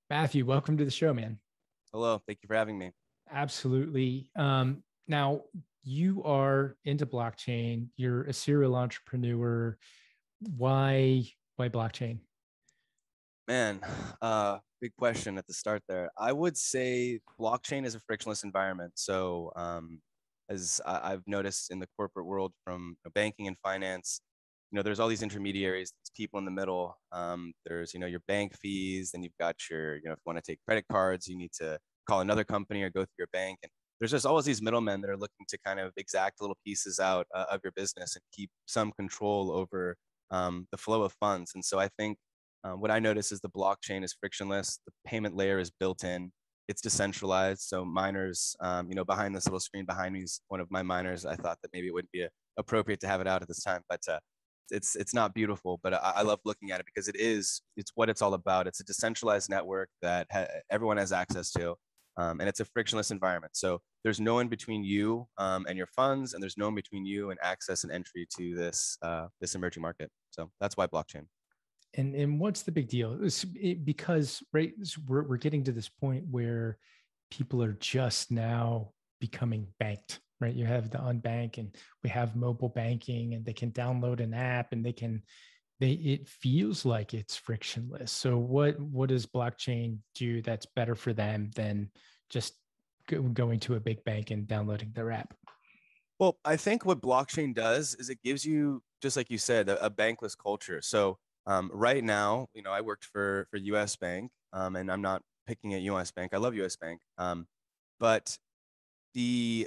Matthew, welcome to the show, man. Hello, thank you for having me. Absolutely. Now you are into blockchain. You're a serial entrepreneur. Why? Why blockchain? Man, big question at the start there. I would say blockchain is a frictionless environment. As I've noticed in the corporate world from banking and finance, there's all these intermediaries, people in the middle. There's, your bank fees, then you've got your, if you want to take credit cards, you need to call another company or go through your bank. And there's just always these middlemen that are looking to kind of exact little pieces out of your business and keep some control over the flow of funds. And so I think what I notice is the blockchain is frictionless. The payment layer is built in. It's decentralized. So miners, behind this little screen behind me is one of my miners. I thought that maybe it wouldn't be appropriate to have it out at this time, but it's not beautiful. But I love looking at it because it's what it's all about. It's a decentralized network that everyone has access to, and it's a frictionless environment. So there's no in between you and your funds, and there's no in between you and access and entry to this emerging market. So that's why blockchain. And what's the big deal? Because right, we're getting to this point where people are just now becoming banked. Right, you have the unbank, and we have mobile banking, and they can download an app, and they it feels like it's frictionless. So what does blockchain do that's better for them than just going to a big bank and downloading their app? Well, I think what blockchain does is it gives you, just like you said, a bankless culture. So right now, I worked for U.S. Bank, and I'm not picking at U.S. Bank. I love U.S. Bank, but the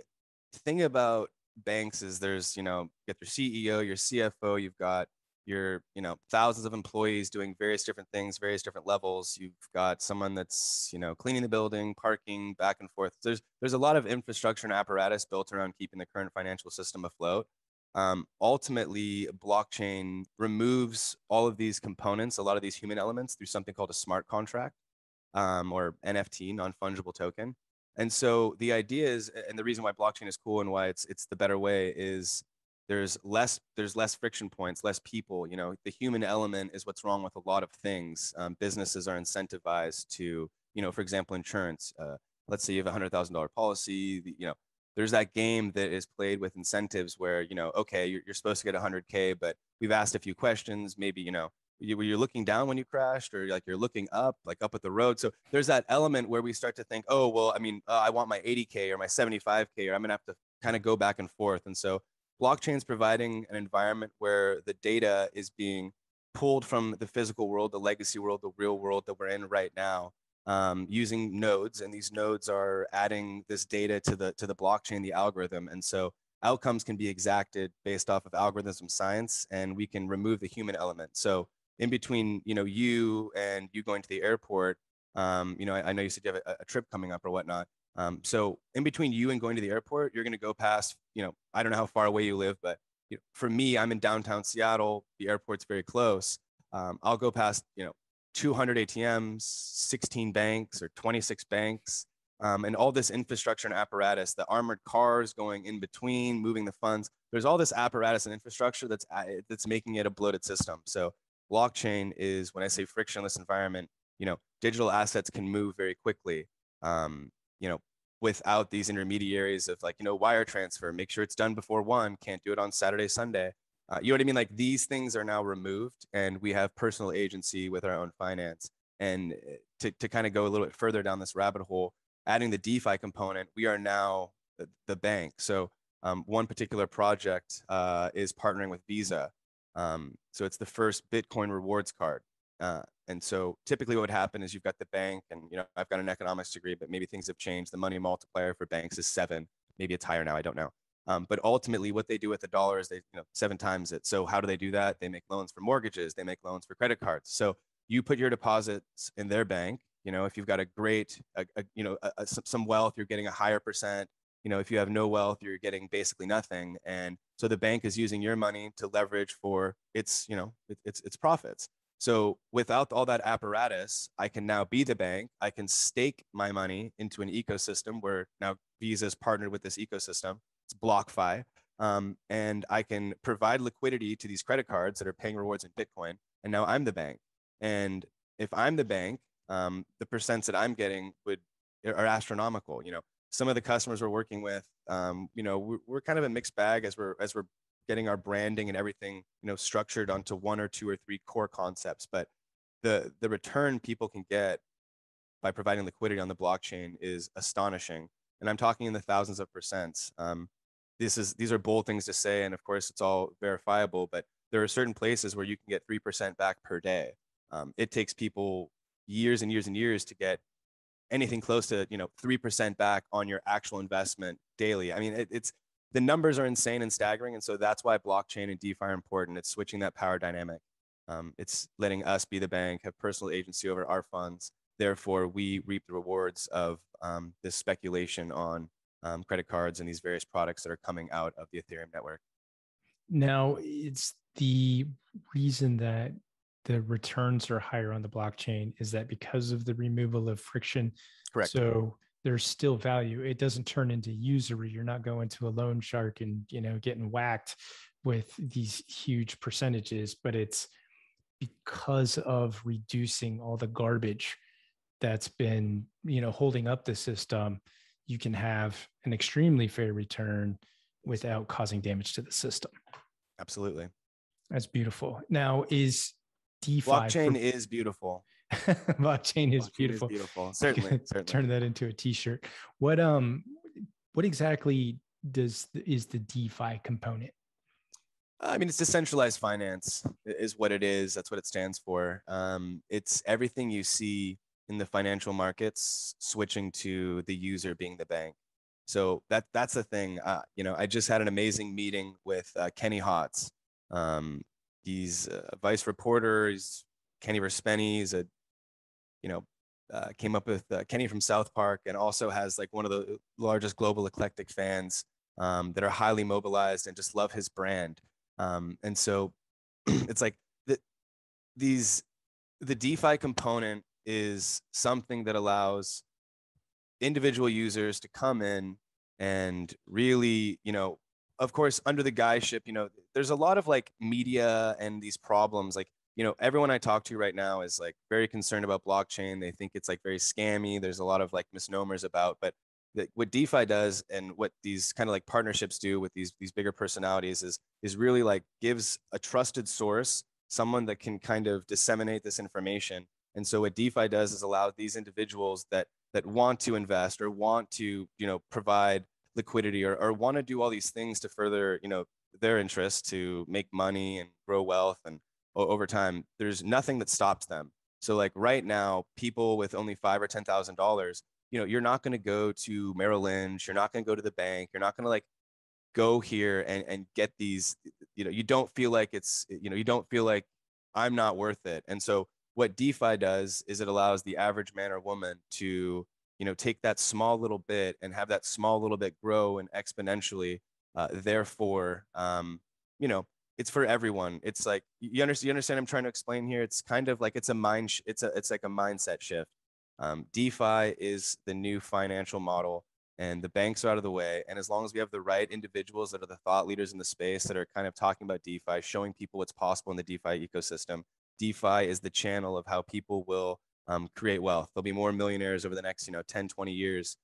thing about banks is there's, you get your CEO, your CFO, you've got your, thousands of employees doing various different things, various different levels. You've got someone that's, cleaning the building, parking, back and forth. There's a lot of infrastructure and apparatus built around keeping the current financial system afloat. Ultimately, blockchain removes all of these components, a lot of these human elements, through something called a smart contract, or NFT, non-fungible token. And so the idea is, and the reason why blockchain is cool and why it's the better way is there's less friction points, less people. The human element is what's wrong with a lot of things. Businesses are incentivized to, for example, insurance. Let's say you have a $100,000 policy. There's that game that is played with incentives where, okay, you're supposed to get 100K, but we've asked a few questions. Maybe, were you looking down when you crashed, or like you're looking up, like up at the road? So there's that element where we start to think, oh, well, I mean, I want my 80K or my 75K, or I'm going to have to kind of go back and forth. And so blockchain is providing an environment where the data is being pulled from the physical world, the legacy world, the real world that we're in right now, using nodes, and these nodes are adding this data to the blockchain, the algorithm, and so outcomes can be exacted based off of algorithms and science, and we can remove the human element. So in between, you and you going to the airport, I know you said you have a trip coming up or whatnot. So in between you and going to the airport, you're going to go past, I don't know how far away you live, but for me, I'm in downtown Seattle. The airport's very close. I'll go past, 200 ATMs, 16 banks or 26 banks, and all this infrastructure and apparatus, the armored cars going in between, moving the funds. There's all this apparatus and infrastructure that's making it a bloated system. So blockchain is, when I say frictionless environment, digital assets can move very quickly, without these intermediaries of, like, wire transfer, make sure it's done before 1, can't do it on Saturday, Sunday. You know what I mean? Like, these things are now removed, and we have personal agency with our own finance. And to kind of go a little bit further down this rabbit hole, adding the DeFi component, we are now the bank. So one particular project is partnering with Visa. So it's the first Bitcoin rewards card. And so typically what would happen is you've got the bank, and, I've got an economics degree, but maybe things have changed. The money multiplier for banks is 7. Maybe it's higher now. I don't know. But ultimately, what they do with the dollar is they, 7 times it. So how do they do that? They make loans for mortgages. They make loans for credit cards. So you put your deposits in their bank. If you've got a great, some wealth, you're getting a higher percent. If you have no wealth, you're getting basically nothing. And so the bank is using your money to leverage for its profits. So without all that apparatus, I can now be the bank. I can stake my money into an ecosystem where now Visa's partnered with this ecosystem. It's BlockFi. And I can provide liquidity to these credit cards that are paying rewards in Bitcoin. And now I'm the bank. And if I'm the bank, the percents that I'm getting are astronomical. Some of the customers we're working with, we're kind of a mixed bag as we're getting our branding and everything, structured onto one or two or three core concepts. But the return people can get by providing liquidity on the blockchain is astonishing. And I'm talking in the thousands of percents. These are bold things to say, and of course it's all verifiable, but there are certain places where you can get 3% back per day. It takes people years and years and years to get anything close to 3% back on your actual investment daily. I mean, it's the numbers are insane and staggering, and so that's why blockchain and DeFi are important. It's switching that power dynamic. It's letting us be the bank, have personal agency over our funds. Therefore, we reap the rewards of this speculation on credit cards and these various products that are coming out of the Ethereum network. Now, it's the reason that the returns are higher on the blockchain is that because of the removal of friction. Correct. So there's still value. It doesn't turn into usury. You're not going to a loan shark and getting whacked with these huge percentages, but it's because of reducing all the garbage that's been holding up the system. You can have an extremely fair return without causing damage to the system. Absolutely. That's beautiful. Now, is DeFi blockchain is beautiful. Blockchain is beautiful. Is beautiful. Certainly. Turn that into a t-shirt. What exactly is the DeFi component? I mean, it's decentralized finance is what it is. That's what it stands for. It's everything you see in the financial markets switching to the user being the bank. So that's the thing. I just had an amazing meeting with Kenny Hotz. He's a vice reporter. He's Kenny Verspenny. He's came up with Kenny from South Park, and also has like one of the largest global eclectic fans that are highly mobilized and just love his brand. And so it's like the DeFi component is something that allows individual users to come in and really, of course, under the guyship, there's a lot of like media and these problems. Like, everyone I talk to right now is like very concerned about blockchain. They think it's like very scammy. There's a lot of like misnomers about, but what DeFi does and what these kind of like partnerships do with these bigger personalities is really like gives a trusted source, someone that can kind of disseminate this information. And so what DeFi does is allow these individuals that want to invest or want to, provide liquidity or want to do all these things to further, their interests to make money and grow wealth. And over time, there's nothing that stops them. So like right now, people with only $5,000 or $10,000, you're not going to go to Merrill Lynch. You're not going to go to the bank. You're not going to like go here and get these, you don't feel like you don't feel like I'm not worth it. And so what DeFi does is it allows the average man or woman to, take that small little bit and have that small little bit grow and exponentially. Therefore, it's for everyone. It's like, you understand I'm trying to explain here. It's kind of like it's like a mindset shift. DeFi is the new financial model, and the banks are out of the way. And as long as we have the right individuals that are the thought leaders in the space that are kind of talking about DeFi, showing people what's possible in the DeFi ecosystem, DeFi is the channel of how people will create wealth. There'll be more millionaires over the next 10, 20 years,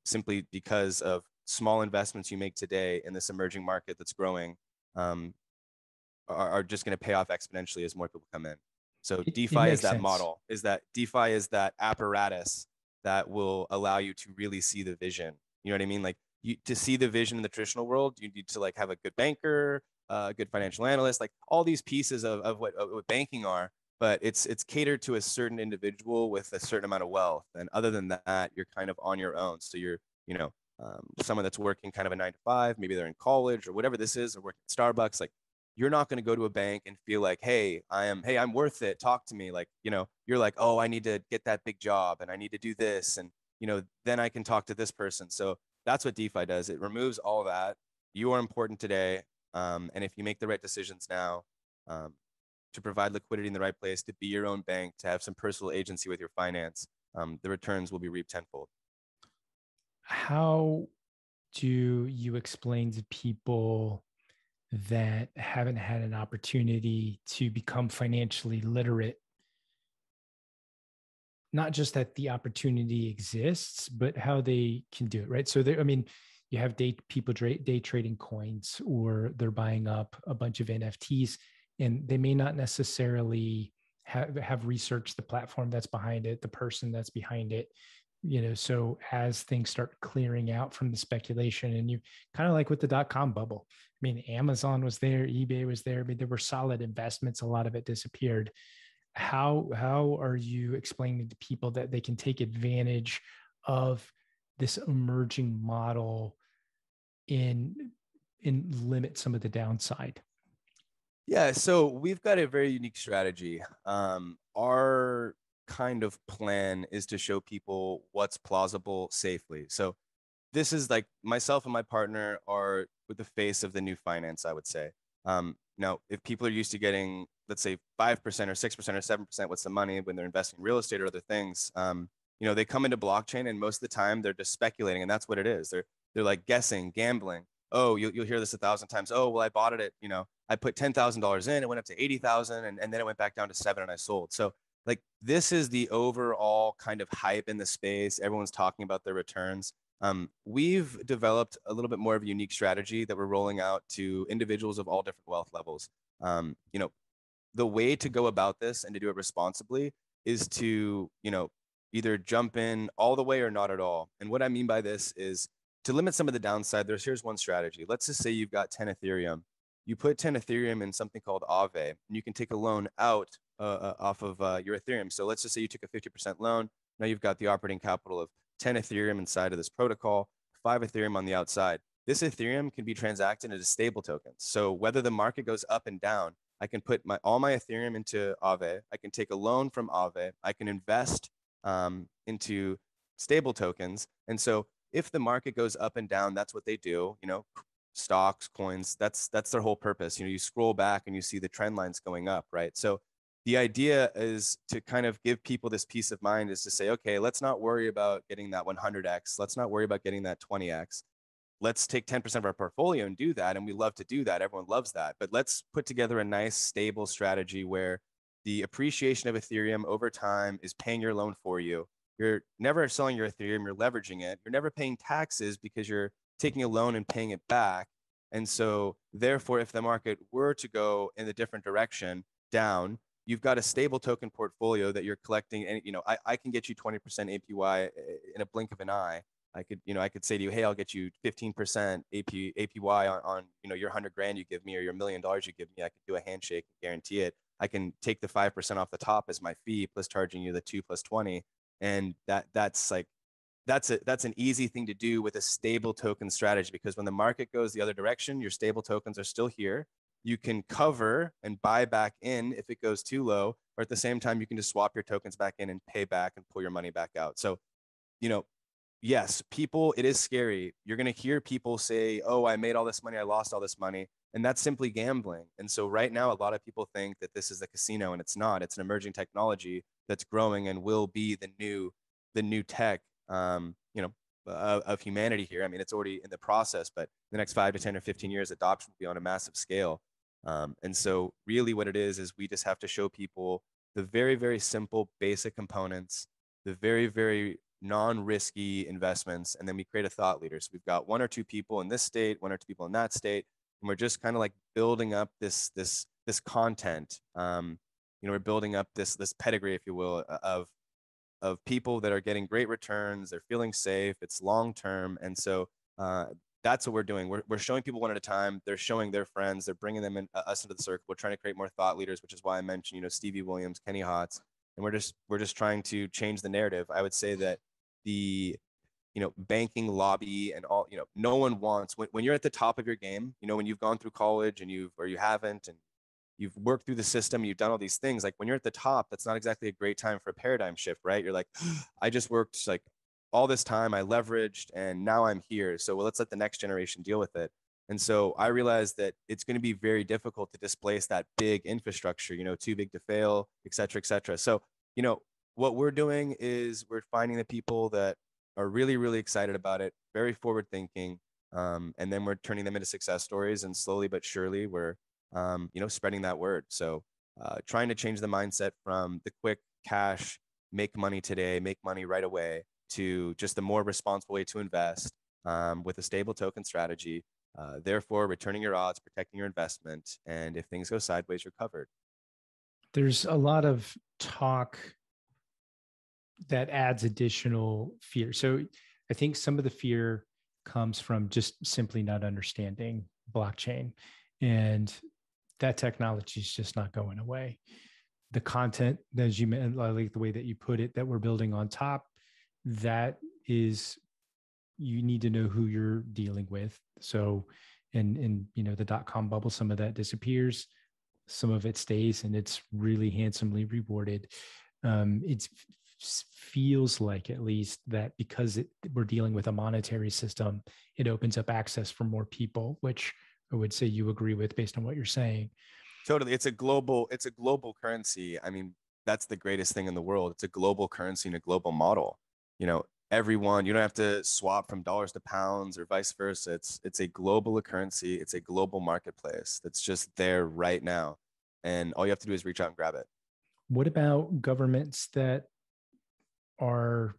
simply because of small investments you make today in this emerging market that's growing are just going to pay off exponentially as more people come in. So DeFi is that sense. Model, is that DeFi is that apparatus that will allow you to really see the vision. You know what I mean? Like to see the vision in the traditional world, you need to like have a good banker, a good financial analyst, like all these pieces of what banking are, but it's catered to a certain individual with a certain amount of wealth. And other than that, you're kind of on your own. So you're, someone that's working kind of a 9 to 5, maybe they're in college or whatever this is, or working at Starbucks, like you're not going to go to a bank and feel like, hey, I'm worth it. Talk to me. Like, you're like, oh, I need to get that big job and I need to do this. And, then I can talk to this person. So that's what DeFi does. It removes all that. You are important today. And if you make the right decisions now, to provide liquidity in the right place, to be your own bank, to have some personal agency with your finance, the returns will be reaped tenfold. How do you explain to people that haven't had an opportunity to become financially literate not just that the opportunity exists, but how they can do it, right? So I mean, you have people day trading coins, or they're buying up a bunch of NFTs, and they may not necessarily have researched the platform that's behind it, the person that's behind it. So as things start clearing out from the speculation, and you kind of like with the dot-com bubble, I mean, Amazon was there, eBay was there. I mean, there were solid investments. A lot of it disappeared. How are you explaining to people that they can take advantage of this emerging model in limit some of the downside? Yeah, so we've got a very unique strategy. Our kind of plan is to show people what's plausible safely. So this is like myself and my partner are with the face of the new finance, I would say. Now, if people are used to getting, let's say, 5% or 6% or 7% with some money when they're investing in real estate or other things, they come into blockchain, and most of the time they're just speculating, and that's what it is. They're like guessing, gambling. Oh, you'll hear this 1,000 times. Oh, well, I bought it at, I put $10,000 in, it went up to 80,000, and then it went back down to 7 and I sold. So like this is the overall kind of hype in the space. Everyone's talking about their returns. We've developed a little bit more of a unique strategy that we're rolling out to individuals of all different wealth levels. The way to go about this and to do it responsibly is to, either jump in all the way or not at all. And what I mean by this is to limit some of the downside. Here's one strategy. Let's just say you've got 10 Ethereum. You put 10 Ethereum in something called Aave, and you can take a loan out off of your Ethereum. So let's just say you took a 50% loan. Now you've got the operating capital of 10 Ethereum inside of this protocol, 5 Ethereum on the outside. This Ethereum can be transacted into stable tokens. So whether the market goes up and down, I can put all my Ethereum into Aave. I can take a loan from Aave. I can invest into stable tokens. And so if the market goes up and down, that's what they do. Stocks, coins, that's their whole purpose. You scroll back and you see the trend lines going up, right? So the idea is to kind of give people this peace of mind, is to say, okay, let's not worry about getting that 100x. Let's not worry about getting that 20x. Let's take 10% of our portfolio and do that. And we love to do that. Everyone loves that. But let's put together a nice, stable strategy where the appreciation of Ethereum over time is paying your loan for you. You're never selling your Ethereum, you're leveraging it. You're never paying taxes because you're taking a loan and paying it back. And so therefore, if the market were to go in a different direction, down, you've got a stable token portfolio that you're collecting. And, I can get you 20% APY in a blink of an eye. I could say to you, hey, I'll get you 15% APY on your 100 grand you give me, or your $1 million you give me. I could do a handshake and guarantee it. I can take the 5% off the top as my fee, plus charging you the 2 plus 20. And that's an easy thing to do with a stable token strategy, because when the market goes the other direction, your stable tokens are still here. You can cover and buy back in if it goes too low, or at the same time, you can just swap your tokens back in and pay back and pull your money back out. So, yes, people, it is scary. You're going to hear people say, oh, I made all this money, I lost all this money. And that's simply gambling. And so right now, a lot of people think that this is a casino, and it's not. It's an emerging technology that's growing and will be the new tech, of humanity here. I mean, it's already in the process, but the next 5 to 10 or 15 years, adoption will be on a massive scale. And so really what it is we just have to show people the very, very simple, basic components, the very, very non-risky investments, and then we create a thought leader. So we've got 1 or 2 people in this state, 1 or 2 people in that state, and we're just kind of like building up this content. We're building up this pedigree, if you will, of people that are getting great returns. They're feeling safe. It's long term, and so that's what we're doing. We're showing people one at a time. They're showing their friends. They're bringing them us into the circle. We're trying to create more thought leaders, which is why I mentioned Stevie Williams, Kenny Hotz, and we're just trying to change the narrative. I would say that the banking lobby and all, no one wants, when you're at the top of your game, when you've gone through college and you haven't, and you've worked through the system, you've done all these things. Like when you're at the top, that's not exactly a great time for a paradigm shift, right? You're like, I just worked like all this time, I leveraged, and now I'm here. So let's let the next generation deal with it. And so I realized that it's going to be very difficult to displace that big infrastructure, too big to fail, et cetera, et cetera. So, what we're doing is we're finding the people that are really, really excited about it, very forward thinking. And then we're turning them into success stories, and slowly but surely we're, spreading that word. So trying to change the mindset from the quick cash make money today, make money right away, to just a more responsible way to invest with a stable token strategy. Therefore, returning your odds, protecting your investment, and if things go sideways, you're covered. There's a lot of talk that adds additional fear. So I think some of the fear comes from just simply not understanding blockchain, and that technology is just not going away. The content, as you mentioned, I like the way that you put it, that we're building on top, that is, you need to know who you're dealing with. So in the dot-com bubble, some of that disappears, some of it stays, and it's really handsomely rewarded. It feels like, at least, that because we're dealing with a monetary system, it opens up access for more people, which I would say you agree with based on what you're saying. Totally. It's a global currency. I mean, that's the greatest thing in the world. It's a global currency and a global model. Everyone, you don't have to swap from dollars to pounds or vice versa. It's a global currency. It's a global marketplace that's just there right now. And all you have to do is reach out and grab it. What about governments that are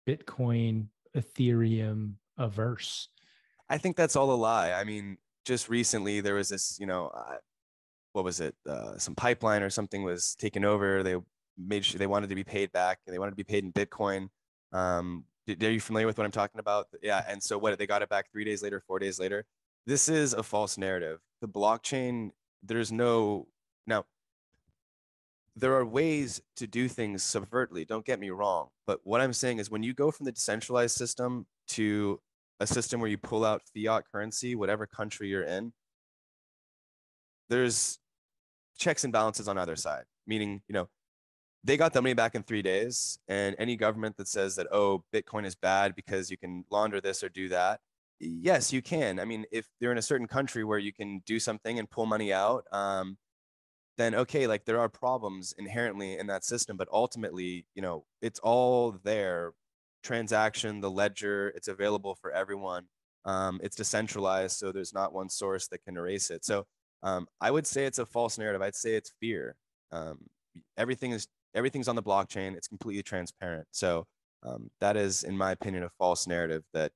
Bitcoin, Ethereum averse? I think that's all a lie. I mean, just recently there was this, what was it? Some pipeline or something was taken over. They made sure they wanted to be paid back, and they wanted to be paid in Bitcoin. Are you familiar with what I'm talking about? Yeah. And so they got it back 3 days later, 4 days later. This is a false narrative. The blockchain, now, there are ways to do things subvertly, don't get me wrong. But what I'm saying is, when you go from the decentralized system to a system where you pull out fiat currency, whatever country you're in, there's checks and balances on either side. Meaning, they got the money back in 3 days, and any government that says that, oh, Bitcoin is bad because you can launder this or do that, yes, you can. I mean, if they're in a certain country where you can do something and pull money out, then okay, like, there are problems inherently in that system, but ultimately, it's all there. Transaction, the ledger, it's available for everyone. It's decentralized, so there's not one source that can erase it. So I would say it's a false narrative. I'd say it's fear. Everything's on the blockchain. It's completely transparent. So that is, in my opinion, a false narrative that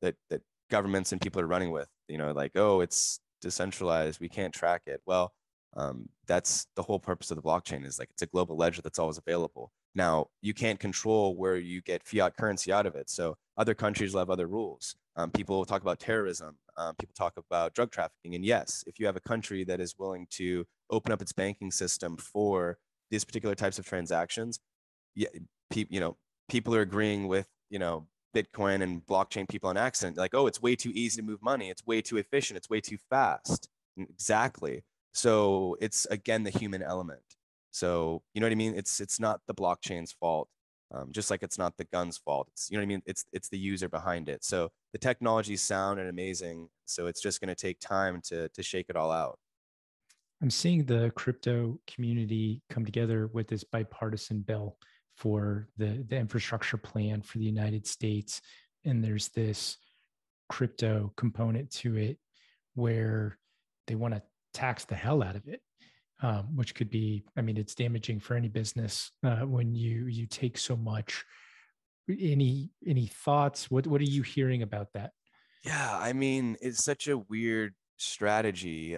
that governments and people are running with. Like, oh, it's decentralized, we can't track it. Well, that's the whole purpose of the blockchain, is like, it's a global ledger that's always available. Now, you can't control where you get fiat currency out of it. So other countries will have other rules. People talk about terrorism. People talk about drug trafficking. And yes, if you have a country that is willing to open up its banking system for these particular types of transactions, yeah, people are agreeing with, Bitcoin and blockchain people on accident. Like, oh, it's way too easy to move money. It's way too efficient. It's way too fast. Exactly. So it's, again, the human element. So, you know what I mean? It's not the blockchain's fault. Just like it's not the gun's fault. It's, you know what I mean? It's the user behind it. So the technology is sound and amazing. So it's just going to take time to shake it all out. I'm seeing the crypto community come together with this bipartisan bill for the infrastructure plan for the United States. And there's this crypto component to it where they want to tax the hell out of it, which could be, I mean, it's damaging for any business when you take so much. Any thoughts? What are you hearing about that? Yeah, I mean, it's such a weird strategy.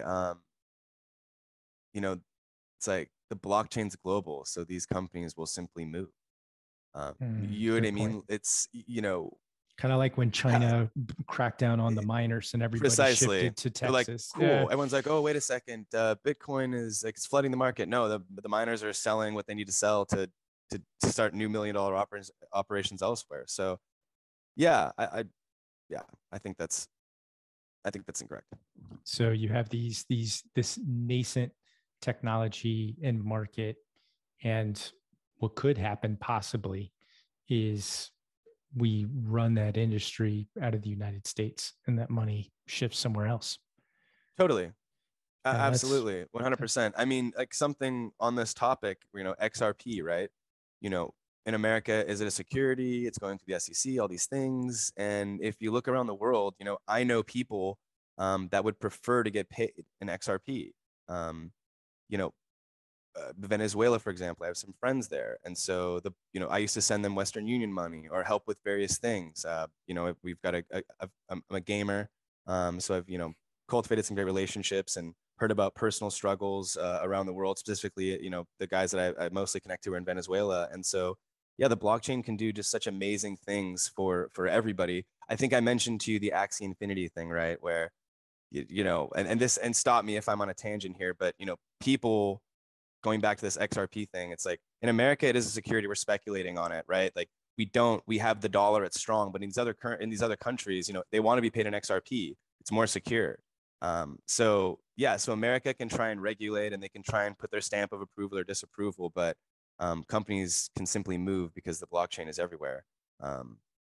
It's like the blockchain's global, so these companies will simply move. You know what I mean? It's, kind of like when China cracked down on the miners and everybody precisely shifted to They're like, Texas. cool. Everyone's like, oh, wait a second. Bitcoin is like, it's flooding the market. No, the miners are selling what they need to sell to start new $1 million operations elsewhere. So yeah, I think that's incorrect. So you have this nascent technology and market, and what could happen possibly is we run that industry out of the United States and that money shifts somewhere else. Totally. Absolutely. 100%. I mean, like, something on this topic, XRP, right? In America, is it a security? It's going through the SEC, all these things. And if you look around the world, I know people that would prefer to get paid in XRP. Venezuela, for example, I have some friends there. And so I used to send them Western Union money or help with various things. We've got I'm a gamer. So I've, cultivated some great relationships and heard about personal struggles around the world, specifically, the guys that I mostly connect to are in Venezuela. And so, yeah, the blockchain can do just such amazing things for everybody. I think I mentioned to you the Axie Infinity thing, right? Where, and stop me if I'm on a tangent here, but, people going back to this XRP thing, it's like in America, it is a security. We're speculating on it, right? Like we have the dollar, it's strong, but in these other countries, they want to be paid in XRP. It's more secure. So America can try and regulate and they can try and put their stamp of approval or disapproval, but companies can simply move because the blockchain is everywhere.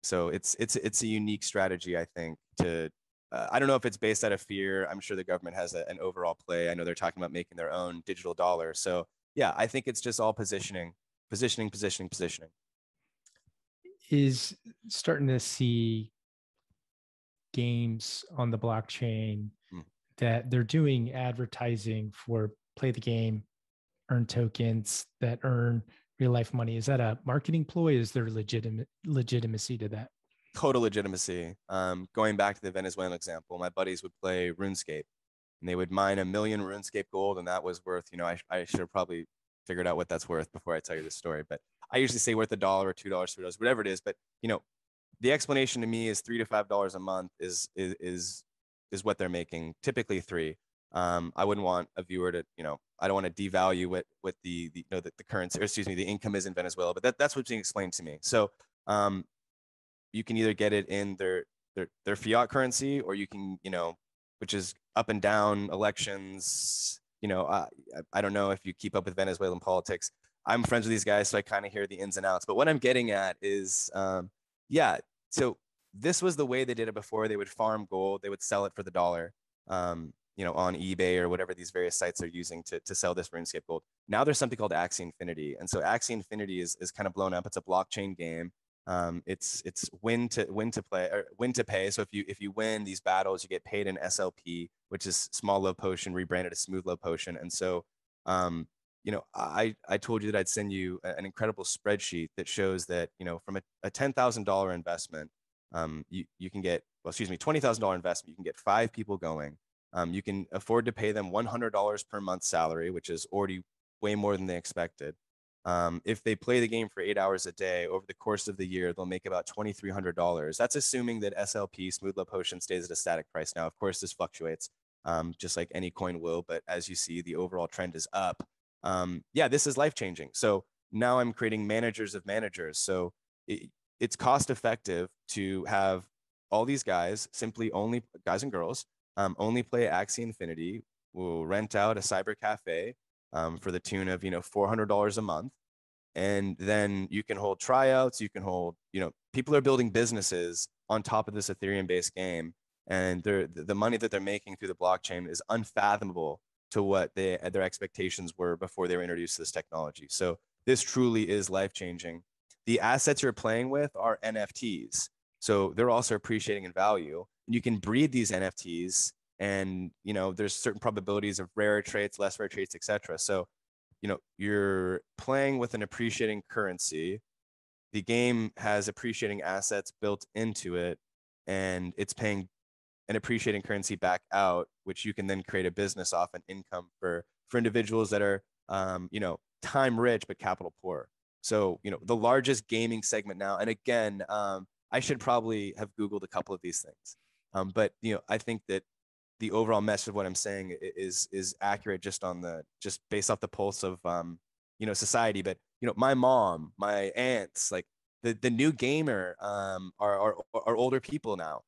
So it's a unique strategy, I think, to I don't know if it's based out of fear. I'm sure the government has an overall play. I know they're talking about making their own digital dollar. So yeah, I think it's just all positioning. Is starting to see games on the blockchain that they're doing advertising for play the game, earn tokens that earn real life money. Is that a marketing ploy? Is there legitimacy to that? Total legitimacy. Going back to the Venezuelan example, my buddies would play RuneScape and they would mine 1 million RuneScape gold, and that was worth, I should have probably figured out what that's worth before I tell you this story, but I usually say worth $1 or $2, $3, whatever it is. But the explanation to me is $3 to $5 a month is what they're making, typically 3. I wouldn't want a viewer to, I don't want to devalue what the currency, or excuse me, the income is in Venezuela, but that's what's being explained to me. So you can either get it in their fiat currency, or you can, which is up and down elections. I don't know if you keep up with Venezuelan politics. I'm friends with these guys, so I kind of hear the ins and outs. But what I'm getting at is, so this was the way they did it before. They would farm gold, they would sell it for the dollar, on eBay or whatever these various sites are using to sell this RuneScape gold. Now there's something called Axie Infinity. And so Axie Infinity is kind of blown up. It's a blockchain game. It's win to play or win to pay. So if you win these battles, you get paid in SLP, which is small low potion rebranded as smooth low potion. And so, I told you that I'd send you an incredible spreadsheet that shows that, from a $10,000 investment, you can get, $20,000 investment, you can get 5 people going. You can afford to pay them $100 per month salary, which is already way more than they expected. If they play the game for 8 hours a day over the course of the year, they'll make about $2,300. That's assuming that SLP, Smooth Low Potion, stays at a static price. Now, of course, this fluctuates, just like any coin will. But as you see, the overall trend is up. This is life changing. So now I'm creating managers of managers. So it's cost effective to have all these guys, simply only guys and girls, only play Axie Infinity. We'll rent out a cyber cafe for the tune of, $400 a month. And then you can hold tryouts. You can hold, people are building businesses on top of this Ethereum based game. And the money that they're making through the blockchain is unfathomable to what their expectations were before they were introduced to this technology. So this truly is life changing. The assets you're playing with are NFTs. So they're also appreciating in value. And you can breed these NFTs, and there's certain probabilities of rare traits, less rare traits, etc. So you're playing with an appreciating currency. The game has appreciating assets built into it, and it's paying an appreciating currency back out, which you can then create a business off, an income for individuals that are time rich but capital poor. So the largest gaming segment now, and again, I should probably have Googled a couple of these things, but I think that the overall message of what I'm saying is accurate just based off the pulse of society. But my mom, my aunts, like the new gamer are older people now.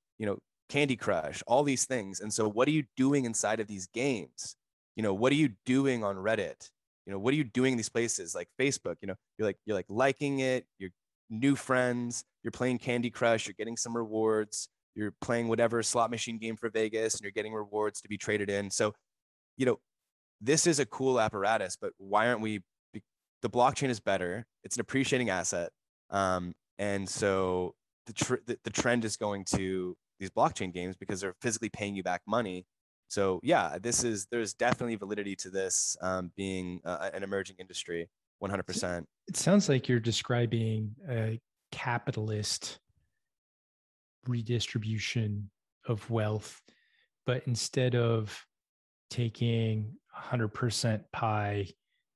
Candy Crush, all these things. And so what are you doing inside of these games? What are you doing on Reddit? What are you doing in these places like Facebook? You're like liking it, you're new friends, you're playing Candy Crush, you're getting some rewards, you're playing whatever slot machine game for Vegas, and you're getting rewards to be traded in. So, this is a cool apparatus, but why aren't we? The blockchain is better. It's an appreciating asset. And so the trend is going to these blockchain games because they're physically paying you back money. So yeah, there's definitely validity to this being an emerging industry, 100%. It sounds like you're describing a capitalist redistribution of wealth, but instead of taking 100% pie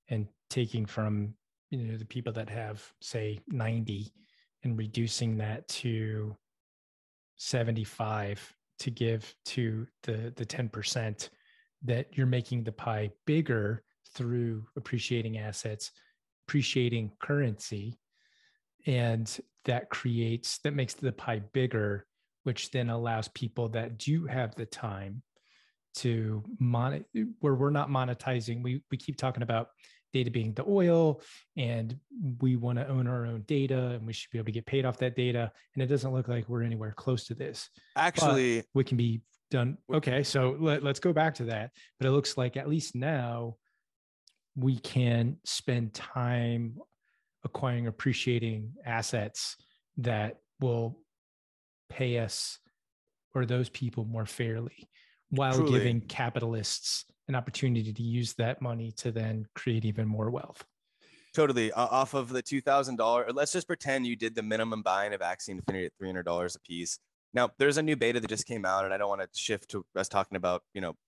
and taking from the people that have say 90 and reducing that to 75 to give to the 10%, that you're making the pie bigger through appreciating assets, appreciating currency, and that makes the pie bigger, which then allows people that do have the time to where we're not monetizing. We keep talking about data being the oil, and we want to own our own data, and we should be able to get paid off that data. And it doesn't look like we're anywhere close to this. Actually, but we can be done. Okay, so let's go back to that. But it looks like at least now we can spend time acquiring, appreciating assets that will pay us or those people more fairly, while truly, giving capitalists an opportunity to use that money to then create even more wealth. totally. Off of the $2,000, let's just pretend you did the minimum buying of Axie Infinity at $300 a piece. Now, there's a new beta that just came out, and I don't want to shift to us talking about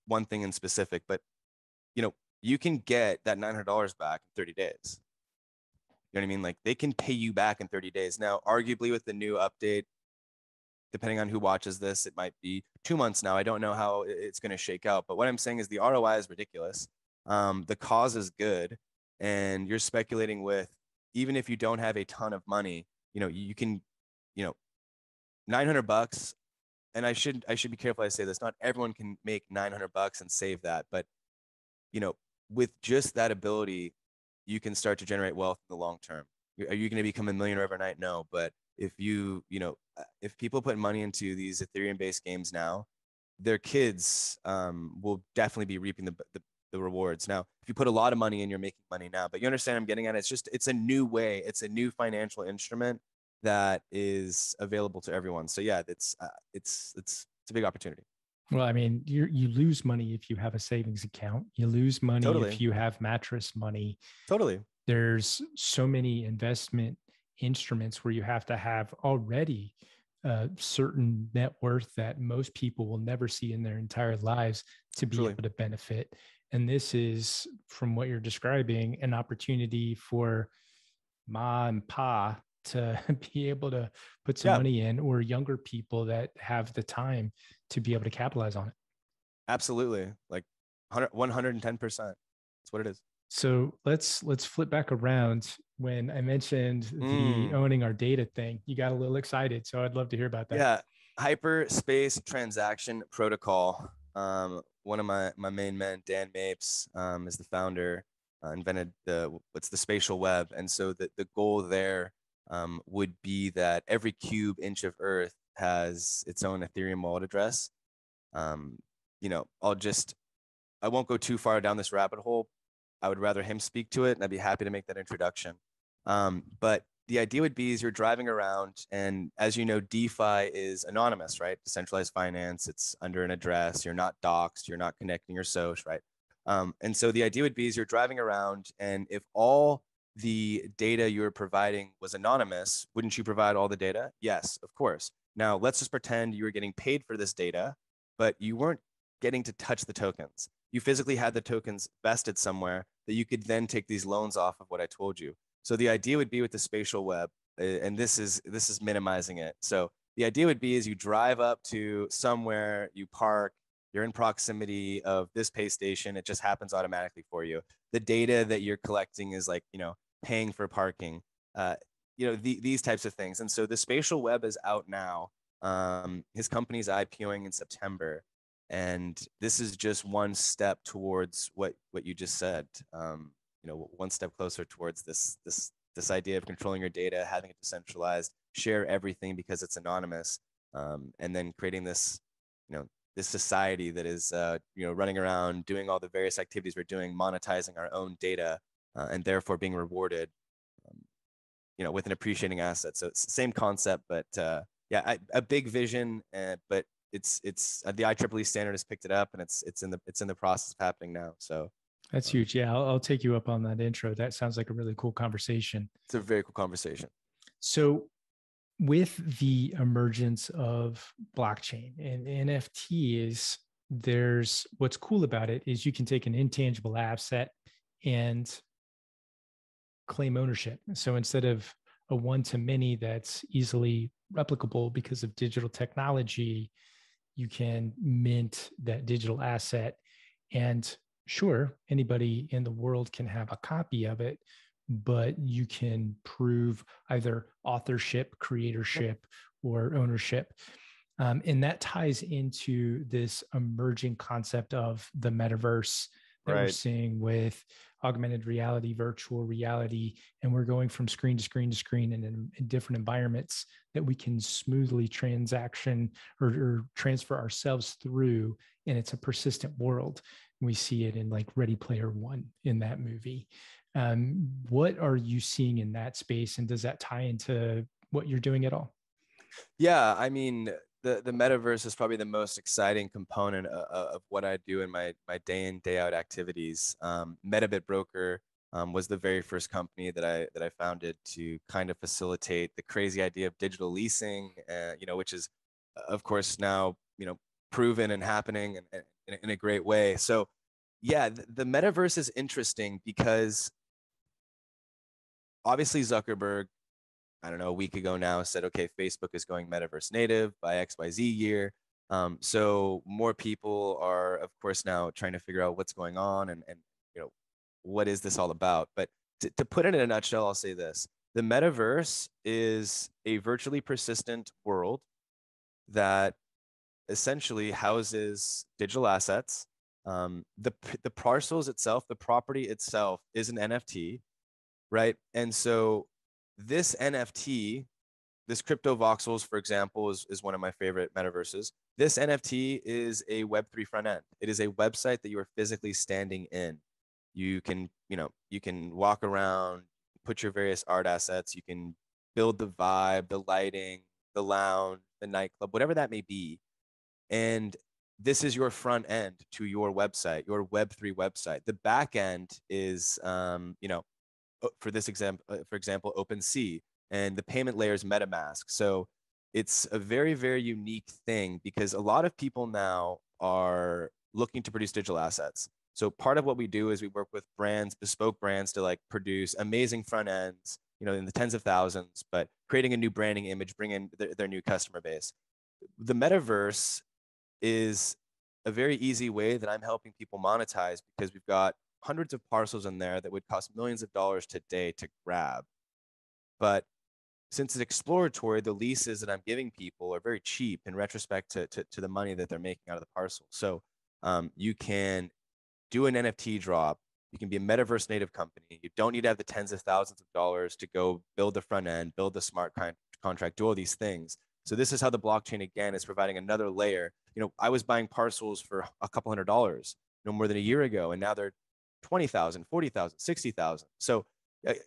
one thing in specific, but you can get that $900 back in 30 days. You know what I mean? Like, they can pay you back in 30 days. Now, arguably with the new update, depending on who watches this, it might be 2 months now. I don't know how it's going to shake out. But what I'm saying is the ROI is ridiculous. The cause is good. And you're speculating with, even if you don't have a ton of money, you can, $900. And I should be careful I say this. Not everyone can make $900 and save that. But, with just that ability, you can start to generate wealth in the long term. Are you going to become a millionaire overnight? No. But if if people put money into these Ethereum-based games now, their kids will definitely be reaping the rewards. Now, if you put a lot of money in, you're making money now. But you understand I'm getting at it. It's a new way. It's a new financial instrument that is available to everyone. So yeah, it's a big opportunity. Well, I mean, you lose money if you have a savings account. You lose money Totally. if you have mattress money. Totally. There's so many investment instruments where you have to have already a certain net worth that most people will never see in their entire lives to be able to benefit. And this is, from what you're describing, an opportunity for ma and pa to be able to put some money in, or younger people that have the time to be able to capitalize on it. Absolutely. Like 110%. That's what it is. So let's flip back around. When I mentioned the owning our data thing, you got a little excited. So I'd love to hear about that. Yeah. Hyperspace Transaction Protocol. One of my main men, Dan Mapes, is the founder, invented the spatial web. And so the goal there would be that every cube inch of Earth has its own Ethereum wallet address. I won't go too far down this rabbit hole. I would rather him speak to it, and I'd be happy to make that introduction. But the idea would be is you're driving around, and as you know, DeFi is anonymous, right? Decentralized finance, it's under an address. You're not doxxed. You're not connecting your social, right? And so the idea would be is you're driving around, and if all the data you're providing was anonymous, wouldn't you provide all the data? Yes, of course. Now, let's just pretend you were getting paid for this data, but you weren't getting to touch the tokens. You physically had the tokens vested somewhere that you could then take these loans off of what I told you. So the idea would be with the spatial web, and this is minimizing it. So the idea would be is you drive up to somewhere, you park, you're in proximity of this pay station. It just happens automatically for you. The data that you're collecting is like, paying for parking, these types of things. And so the spatial web is out now. His company's IPOing in September. And this is just one step towards what you just said. One step closer towards this idea of controlling your data, having it decentralized, share everything because it's anonymous, and then creating this, this society that is, running around doing all the various activities we're doing, monetizing our own data, and therefore being rewarded, with an appreciating asset. So it's the same concept, but a big vision, but the IEEE standard has picked it up, and it's in the process of happening now. So That's huge. Yeah, I'll take you up on that intro. That sounds like a really cool conversation. it's a very cool conversation. So, with the emergence of blockchain and NFTs, there's what's cool about it is you can take an intangible asset and claim ownership. So instead of a one to many that's easily replicable because of digital technology, you can mint that digital asset. And sure, anybody in the world can have a copy of it, but you can prove either authorship, creatorship, or ownership. And that ties into this emerging concept of the metaverse that we're seeing with augmented reality, virtual reality, and we're going from screen to screen to screen and in different environments that we can smoothly transaction or transfer ourselves through. And it's a persistent world. We see it in like Ready Player One in that movie. What are you seeing in that space? And does that tie into what you're doing at all? Yeah, I mean, the metaverse is probably the most exciting component of what I do in my day in day out activities. Metabit Broker was the very first company that I founded to kind of facilitate the crazy idea of digital leasing, which is of course now proven and happening in a great way. So yeah, the metaverse is interesting because obviously Zuckerberg, I don't know, a week ago now said, okay, Facebook is going metaverse native by XYZ year. So more people are, of course, now trying to figure out what's going on and what is this all about? But to put it in a nutshell, I'll say this. The metaverse is a virtually persistent world that essentially houses digital assets. The parcels itself, the property itself is an NFT, right? And so this NFT, this crypto voxels, for example, is one of my favorite metaverses. This NFT is a Web3 front end. It is a website that you are physically standing in. You can walk around, put your various art assets. You can build the vibe, the lighting, the lounge, the nightclub, whatever that may be. And this is your front end to your website, your Web3 website. The back end is, for example, OpenSea, and the payment layer is MetaMask. So it's a very, very unique thing because a lot of people now are looking to produce digital assets. So part of what we do is we work with brands, bespoke brands, to like produce amazing front ends, in the tens of thousands, but creating a new branding image, bring in their new customer base. The metaverse is a very easy way that I'm helping people monetize because we've got hundreds of parcels in there that would cost millions of dollars today to grab. But since it's exploratory, the leases that I'm giving people are very cheap in retrospect to the money that they're making out of the parcel. So you can do an NFT drop. You can be a metaverse native company. You don't need to have the tens of thousands of dollars to go build the front end, build the smart contract, do all these things. So this is how the blockchain, again, is providing another layer. I was buying parcels for a couple $100s, no more than a year ago, and now they're 20,000, 40,000, 60,000. So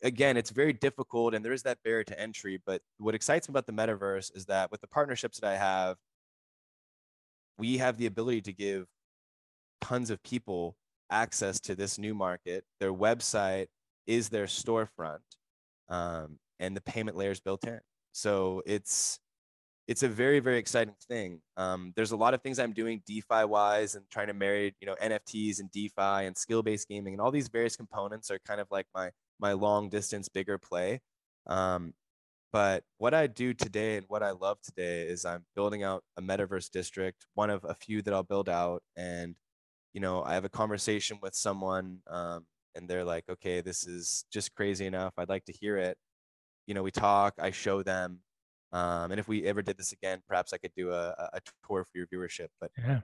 again, it's very difficult, and there is that barrier to entry. But what excites me about the metaverse is that with the partnerships that I have, we have the ability to give tons of people access to this new market. Their website is their storefront, and the payment layer is built in. So it's a very, very exciting thing. There's a lot of things I'm doing DeFi wise and trying to marry, NFTs and DeFi and skill-based gaming, and all these various components are kind of like my long distance, bigger play. But what I do today and what I love today is I'm building out a metaverse district, one of a few that I'll build out. And, I have a conversation with someone, and they're like, okay, this is just crazy enough. I'd like to hear it. We talk, I show them. And if we ever did this again, perhaps I could do a tour for your viewership. But Yeah.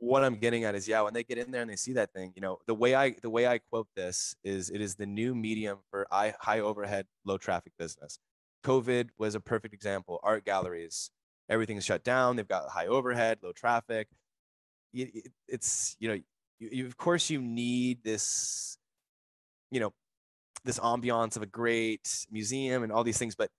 What I'm getting at is, yeah, when they get in there and they see that thing, the way I quote this is, it is the new medium for high overhead, low traffic business. COVID was a perfect example. Art galleries, everything's shut down. They've got high overhead, low traffic. It's of course you need this, this ambiance of a great museum and all these things, but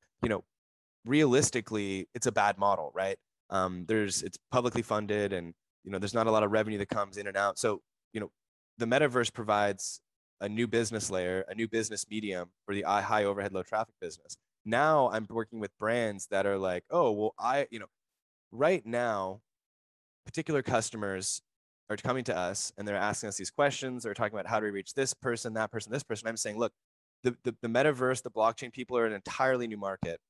realistically, it's a bad model, right? It's publicly funded, and there's not a lot of revenue that comes in and out. So the metaverse provides a new business layer, a new business medium for the high overhead, low traffic business. Now I'm working with brands that are like, oh, well, right now, particular customers are coming to us and they're asking us these questions. They're talking about how do we reach this person, that person, this person. I'm saying, look, the metaverse, the blockchain people are an entirely new market.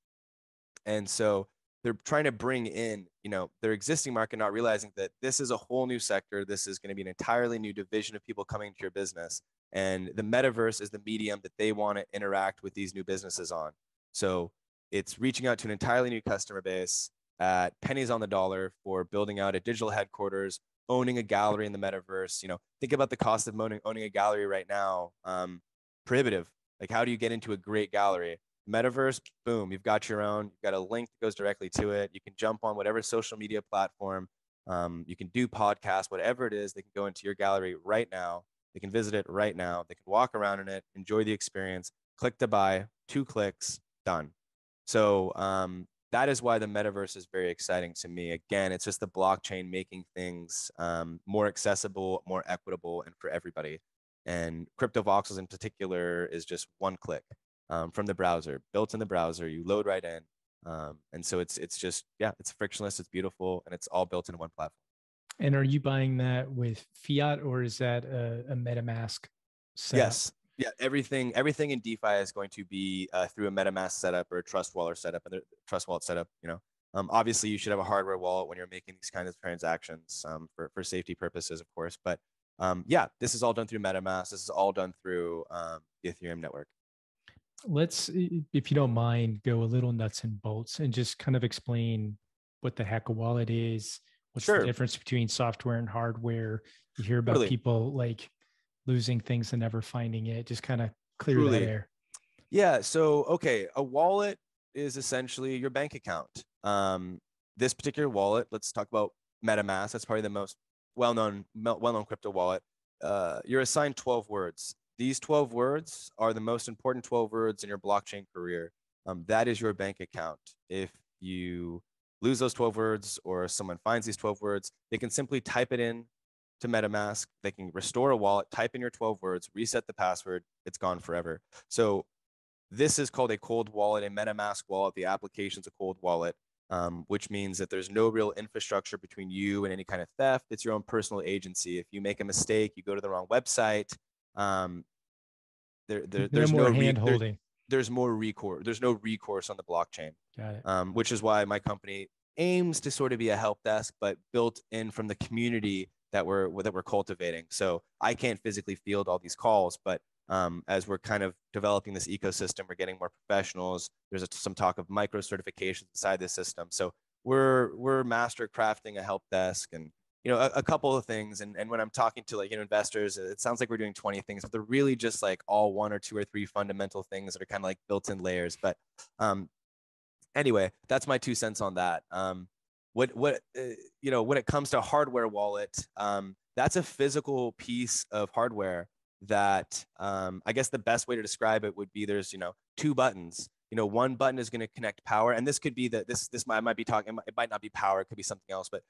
And so they're trying to bring in, their existing market, not realizing that this is a whole new sector. This is going to be an entirely new division of people coming to your business. And the metaverse is the medium that they want to interact with these new businesses on. So it's reaching out to an entirely new customer base at pennies on the dollar for building out a digital headquarters, owning a gallery in the metaverse. Think about the cost of owning a gallery right now. Prohibitive. Like, how do you get into a great gallery? Metaverse, boom, you've got your own. You've got a link that goes directly to it. You can jump on whatever social media platform. You can do podcasts, whatever it is. They can go into your gallery right now. They can visit it right now. They can walk around in it, enjoy the experience, click to buy, 2 clicks, done. So that is why the metaverse is very exciting to me. Again, it's just the blockchain making things more accessible, more equitable, and for everybody. And crypto voxels in particular is just 1 click. From the browser, built in the browser, you load right in. And so it's just, it's frictionless, it's beautiful, and it's all built into one platform. And are you buying that with fiat, or is that a MetaMask setup? Yes. Yeah. Everything in DeFi is going to be through a MetaMask setup or a Trust Wallet setup. And the Trust Wallet setup, obviously you should have a hardware wallet when you're making these kinds of transactions for safety purposes, of course. But this is all done through MetaMask. This is all done through the Ethereum network. Let's, if you don't mind, go a little nuts and bolts and just kind of explain what the heck a wallet is. What's the difference between software and hardware? You hear about people like losing things and never finding it. Just kind of clear that air. Yeah. So, okay. A wallet is essentially your bank account. This particular wallet, let's talk about MetaMask. That's probably the most well-known crypto wallet. You're assigned 12 words. These 12 words are the most important 12 words in your blockchain career. That is your bank account. If you lose those 12 words or someone finds these 12 words, they can simply type it in to MetaMask. They can restore a wallet, type in your 12 words, reset the password. It's gone forever. So this is called a cold wallet, a MetaMask wallet. The application's a cold wallet, which means that there's no real infrastructure between you and any kind of theft. It's your own personal agency. If you make a mistake, you go to the wrong website, there's no hand holding. There's more recourse. There's no recourse on the blockchain. Got it. Which is why my company aims to sort of be a help desk, but built in from the community that we're cultivating. So I can't physically field all these calls, but as we're kind of developing this ecosystem, we're getting more professionals. There's some talk of micro certifications inside the system. So we're master crafting a help desk and a couple of things. And when I'm talking to investors, it sounds like we're doing 20 things, but they're really just like all 1 or 2 or 3 fundamental things that are kind of like built-in layers. But anyway, that's my 2 cents on that. When it comes to hardware wallet, that's a physical piece of hardware that I guess the best way to describe it would be there's 2 buttons. One button is going to connect power, and this could be that this might be talking. It might not be power. It could be something else. But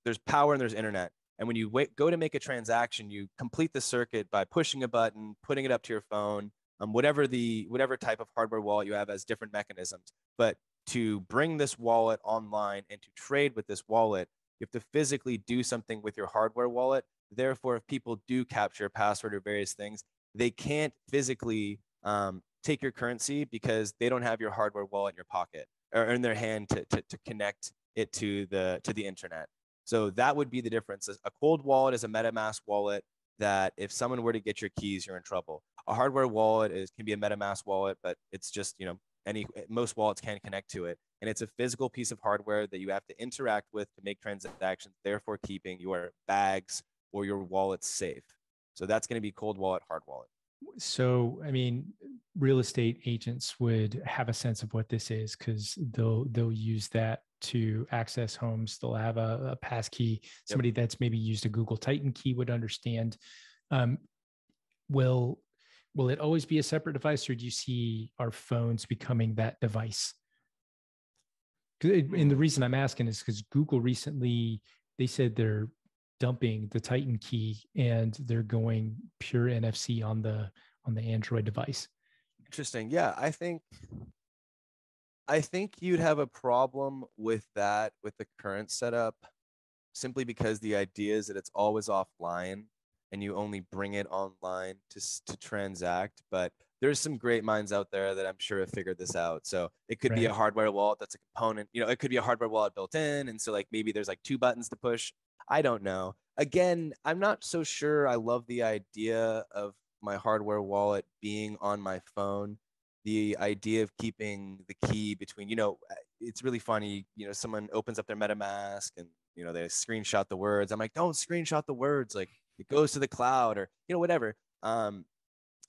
there's power and there's internet. And when you go to make a transaction, you complete the circuit by pushing a button, putting it up to your phone, whatever type of hardware wallet you have has different mechanisms. But to bring this wallet online and to trade with this wallet, you have to physically do something with your hardware wallet. Therefore, if people do capture a password or various things, they can't physically take your currency because they don't have your hardware wallet in your pocket or in their hand to connect it to the internet. So that would be the difference. A cold wallet is a MetaMask wallet that if someone were to get your keys, you're in trouble. A hardware wallet can be a MetaMask wallet, but it's just, most wallets can connect to it. And it's a physical piece of hardware that you have to interact with to make transactions, therefore keeping your bags or your wallet safe. So that's going to be cold wallet, hard wallet. So, I mean, real estate agents would have a sense of what this is because they'll use that to access homes. They'll have a pass key. Somebody that's maybe used a Google Titan key would understand. Will it always be a separate device, or do you see our phones becoming that device? And the reason I'm asking is because Google recently, they said they're dumping the Titan key and they're going pure NFC on the Android device. Interesting. Yeah, I think you'd have a problem with that with the current setup, simply because the idea is that it's always offline and you only bring it online to transact. But there's some great minds out there that I'm sure have figured this out. So it could be Right. a hardware wallet that's a component, it could be a hardware wallet built in. And so like maybe there's like two buttons to push. I don't know. Again, I'm not so sure I love the idea of my hardware wallet being on my phone. The idea of keeping the key between, it's really funny, someone opens up their MetaMask and they screenshot the words. I'm like, don't screenshot the words. Like it goes to the cloud or, whatever.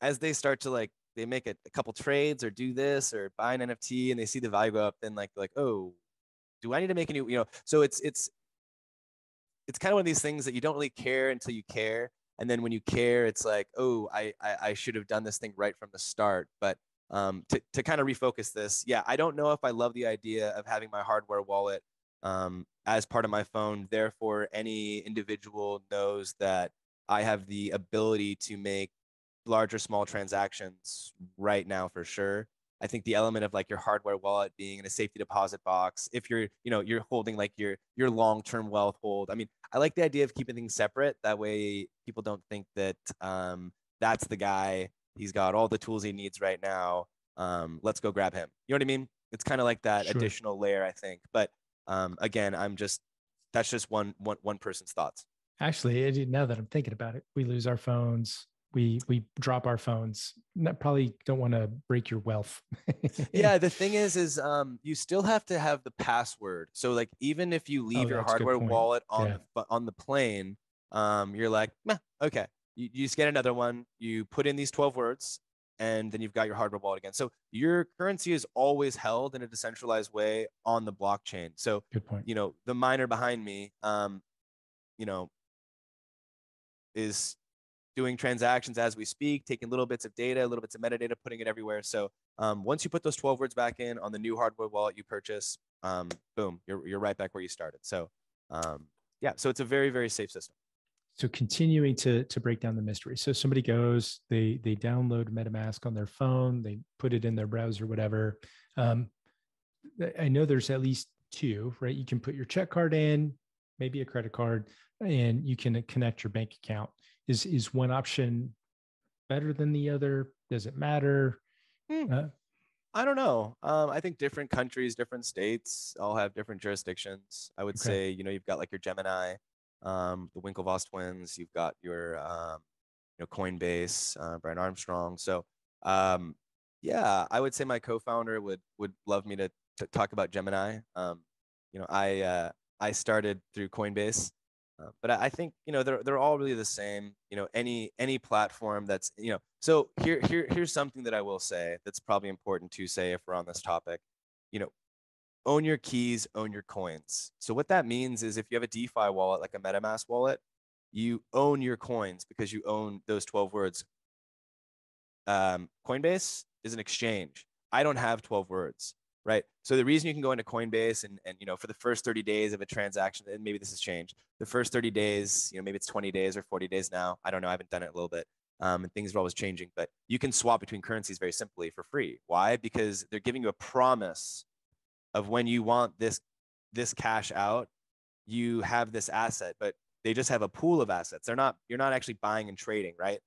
As they start to like, they make a couple trades or do this or buy an NFT and they see the value go up, then like, oh, do I need to make a new, so it's kind of one of these things that you don't really care until you care. And then when you care, it's like, oh, I should have done this thing right from the start. But to kind of refocus this, yeah, I don't know if I love the idea of having my hardware wallet as part of my phone. Therefore, any individual knows that I have the ability to make large or small transactions right now for sure. I think the element of like your hardware wallet being in a safety deposit box, if you're, you're holding like your long-term wealth hold. I mean, I like the idea of keeping things separate. That way people don't think that that's the guy. He's got all the tools he needs right now. Let's go grab him. You know what I mean? It's kind of like that Sure. additional layer, I think. But again, that's just one person's thoughts. Actually, now that I'm thinking about it, we lose our phones. We drop our phones. Probably don't want to break your wealth. Yeah, the thing is you still have to have the password. So like even if you leave your That's a good hardware point. wallet Yeah. on the plane, you're like, meh, okay. You just get another one. You put in these 12 words, and then you've got your hardware wallet again. So your currency is always held in a decentralized way on the blockchain. So Good point. the miner behind me, you know, is doing transactions as we speak, taking little bits of data, little bits of metadata, putting it everywhere. So once you put those 12 words back in on the new hardware wallet you purchase, boom, you're right back where you started. So yeah, so it's a very, very safe system. So continuing to break down the mystery. So somebody goes, they download MetaMask on their phone, they put it in their browser, whatever. I know there's at least two, right? You can put your check card in, maybe a credit card, and you can connect your bank account. Is one option better than the other? Does it matter? I don't know. I think different countries, different states all have different jurisdictions. I would say, you've got like your Gemini, the Winklevoss twins. You've got your, Coinbase, Brian Armstrong. So, yeah, I would say my co-founder would love me to talk about Gemini. I started through Coinbase. But I think they're all really the same. Any platform that's So here's something that I will say that's probably important to say if we're on this topic. Own your keys, own your coins. So what that means is if you have a DeFi wallet like a MetaMask wallet, you own your coins because you own those 12 words. Coinbase is an exchange. I don't have 12 words. Right. So the reason you can go into Coinbase and for the first 30 days of a transaction, and maybe this has changed, the first 30 days, maybe it's 20 days or 40 days now. I don't know. I haven't done it a little bit. And things are always changing, but you can swap between currencies very simply for free. Why? Because they're giving you a promise of when you want this cash out, you have this asset, but they just have a pool of assets. You're not actually buying and trading, right?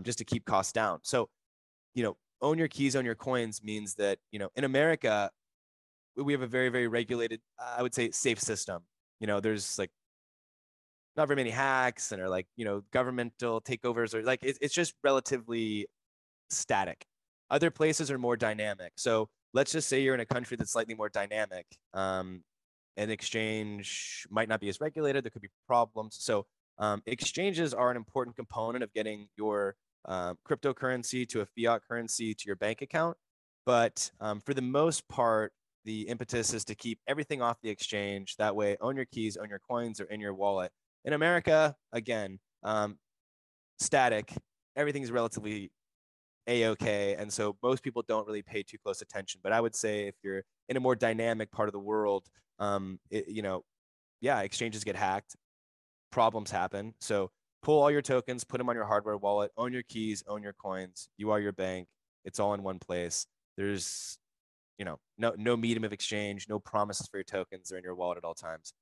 Just to keep costs down. So, own your keys, own your coins means that, in America, we have a very, very regulated, I would say, safe system. There's like not very many hacks and like, governmental takeovers or like, it's just relatively static. Other places are more dynamic. So let's just say you're in a country that's slightly more dynamic. An exchange might not be as regulated. There could be problems. So exchanges are an important component of getting your cryptocurrency to a fiat currency to your bank account. But for the most part, the impetus is to keep everything off the exchange. That way, own your keys, own your coins, or in your wallet. In America, again, static. Everything's relatively a-okay. And so most people don't really pay too close attention. But I would say if you're in a more dynamic part of the world, yeah, exchanges get hacked, problems happen. So pull all your tokens, put them on your hardware wallet, own your keys, own your coins. You are your bank. It's all in one place. There's, no medium of exchange, no promises for your tokens. They're in your wallet at all times.